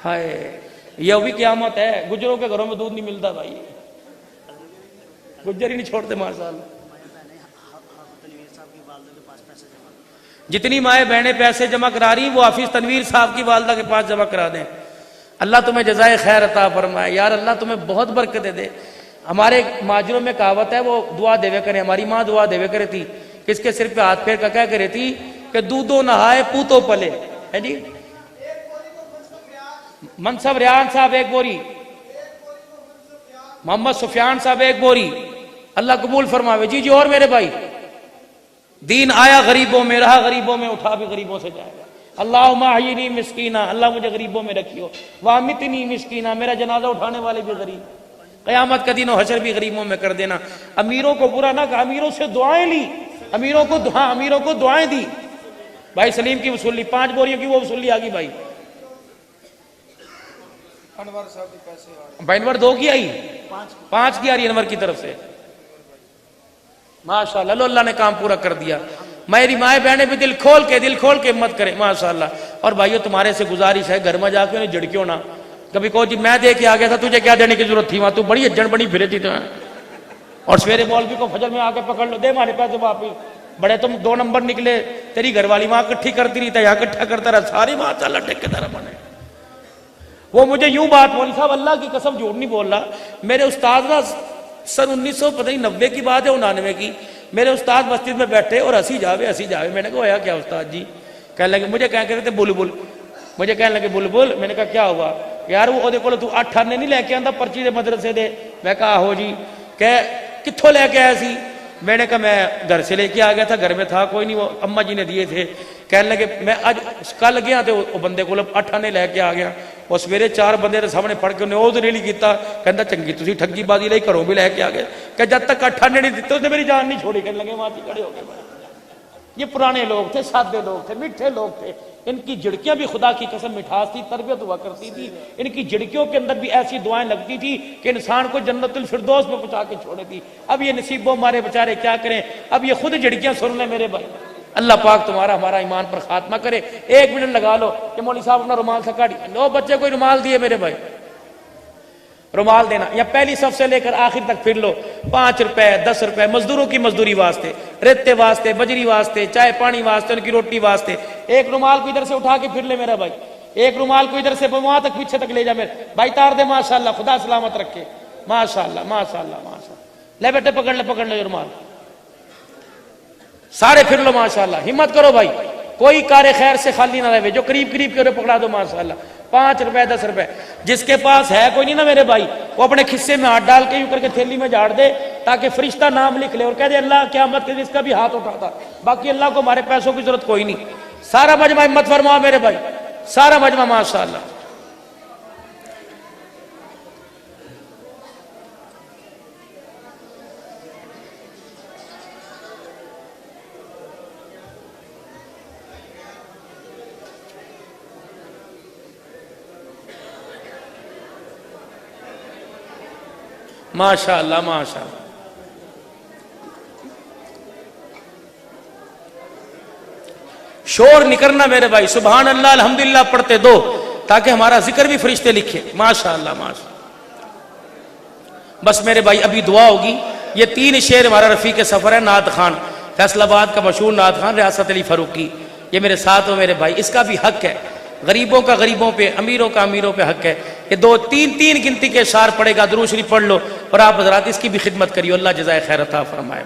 ہائے یہ بھی قیامت ہے، گجروں کے گھروں میں دودھ نہیں ملتا بھائی، گجر ہی نہیں چھوڑتے ماشاءاللہ. جتنی مائیں بہنیں پیسے جمع کرا رہی وہ حافظ تنویر صاحب کی والدہ کے پاس جمع کرا دیں. اللہ تمہیں جزائے خیر عطا فرمائے یار، اللہ تمہیں بہت برکت دے. ہمارے ماجروں میں کہاوت ہے وہ دعا دیوے کرے، ہماری ماں دعا دیوے کرے تھی، کس کے سر پہ ہاتھ پھیر کا کہہ کرے تھی کہ دودھو نہائے پوتو پلے ہے جی. منصب ریان صاحب 1 بوری، محمد سفیان صاحب 1 بوری، اللہ قبول فرماوے. جی جی اور میرے بھائی، دین آیا غریبوں میں، رہا غریبوں میں، اٹھا بھی غریبوں سے جائے گا. اللہم احیینی مسکینا، اللہ مجھے غریبوں میں رکھیو، وامتنی مسکینا، میرا جنازہ اٹھانے والے بھی غریب، قیامت کا دن و حشر بھی غریبوں میں کر دینا. امیروں کو برا نہ کہا، امیروں سے دعائیں لی، امیروں کو دعائیں دی. بھائی سلیم کی وصولی 5 بوریوں کی وہ وصولی آگی بھائی. انور صاحب کے پیسے بھائی، انور 2 کی آئی، 5 کی آ رہی انور کی طرف سے. ماشاءاللہ اللہ نے کام پورا کر دیا. میری مائیں بہنیں بھی دل کھول کے ہمت کریں ماشاءاللہ. اور بھائیو تمہارے سے گزارش ہے، گھر میں جا کے انہیں جھڑکیوں نہ. کبھی کہو جی میں دے کے آ گیا تھا، تجھے کیا دینے کی ضرورت تھی، وہاں تو بڑی اجڑ بڑی پھرے تھی. اور سویرے مولوی کو فجر میں آ کے پکڑ لو، دے ہمارے پیسے واپس، بڑے تم 2 نمبر نکلے. تیری گھر والی وہاں اکٹھی کرتی رہی تھا، یہاں اکٹھا کرتا رہا، ساری ماشاءاللہ ٹھیکیدار بنے. وہ مجھے یوں بات بولی، صاحب اللہ کی قسم جھوٹ نہیں بول رہا، میرے استاد نا سن 1990 کی بات ہے 99 کی، میرے استاد مسجد میں بیٹھے اور ہنسی جاوے. میں نے کہا ہویا کیا استاد جی؟ کہنے لگے مجھے کہہ کہتے بلبل، مجھے کہنے لگے بلبل. میں نے کہا کیا ہوا؟ یار وہ دے کول تو 8 آنے نہیں لے کے آندا پرچی دے مدرسے دے. میں کہا ہو جی. کہ کتھوں لے کے آیا سی؟ میں نے کہا میں گھر سے لے کے آ گیا تھا، گھر میں تھا کوئی نہیں، وہ اماں جی نے دیے تھے. کہنے لگے میں آج کل گیا تو وہ بندے کو 8 آنے لے کے آ گیا. اور سویرے 4 بندے کے سامنے پڑھ کے انہیں اوز ریلی کیتا، کہندا چنگی تسی ٹھگی بازی لئی کرو بھی لے کے آ گئے. کہ جب تک 8 آنے نہیں دیتے اس نے میری جان نہیں چھوڑی. کہنے لگے وہاں کھڑے ہو گئے. یہ پرانے لوگ تھے، سادے لوگ تھے، میٹھے لوگ تھے. ان کی جھڑکیاں بھی خدا کی قسم مٹھاس تھی، تربیت ہوا کرتی تھی. ان کی جھڑکیوں کے اندر بھی ایسی دعائیں لگتی تھی کہ انسان کو جنت الفردوس میں پہنچا کے چھوڑے تھی. اب یہ نصیبوں ہمارے بیچارے کیا کریں، اب یہ خود جھڑکیاں سن لیں میرے بھائی. اللہ پاک تمہارا ہمارا ایمان پر خاتمہ کرے. 1 منٹ لگا لو کہ مولوی صاحب اپنا رومال سے کاٹی لو. بچے کوئی رومال دیے میرے بھائی، رومال دینا، یا پہلی صف سے لے کر آخر تک پھر لو. 5 روپے 10 روپے مزدوروں کی مزدوری واسطے، ریتے واسطے، بجری واسطے، چائے پانی واسطے، ان کی روٹی واسطے. 1 رومال کو ادھر سے اٹھا کے پھر لے میرا بھائی، 1 رومال کو ادھر سے وہاں تک پیچھے تک لے جا میرے بھائی. تار دے ماشاءاللہ، خدا سلامت رکھے ماشاءاللہ ماشاءاللہ ماشاءاللہ. لے بیٹے پکڑ لے یہ رومال، سارے پھر لو ماشاءاللہ. ہمت کرو بھائی، کوئی کار خیر سے خالی نہ رہے. جو قریب کے پکڑا دو ماشاءاللہ. 5 روپے 10 روپے. جس کے پاس ہے کوئی نہیں نا میرے بھائی، وہ اپنے خصے میں ہاتھ ڈال کے یوں کر کے تھیلی میں جھاڑ دے تاکہ فرشتہ نام لکھ لے اور کہہ دے اللہ قیامت کے دن اس کا بھی ہاتھ اٹھاتا. باقی اللہ کو ہمارے پیسوں کی ضرورت کوئی نہیں. سارا مجمع ہمت فرماؤ میرے بھائی، سارا مجمع ماشاءاللہ. ماشاءاللہ ماشاءاللہ. شور نکلنا میرے بھائی، سبحان اللہ الحمدللہ پڑھتے دو تاکہ ہمارا ذکر بھی فرشتے لکھے. ماشاءاللہ ماشاءاللہ. بس میرے بھائی ابھی دعا ہوگی. یہ 3 شعر ہمارا رفیق سفر ہے، نعت خان فیصل آباد کا مشہور نعت خان ریاست علی فاروقی، یہ میرے ساتھ ہو میرے بھائی. اس کا بھی حق ہے، غریبوں کا غریبوں پہ، امیروں کا امیروں پہ حق ہے. یہ 2 3 گنتی کے اشعار پڑھے گا، درود شریف پڑھ لو اور آپ حضرات اس کی بھی خدمت کریو. اللہ جزائے خیر عطا فرمائے.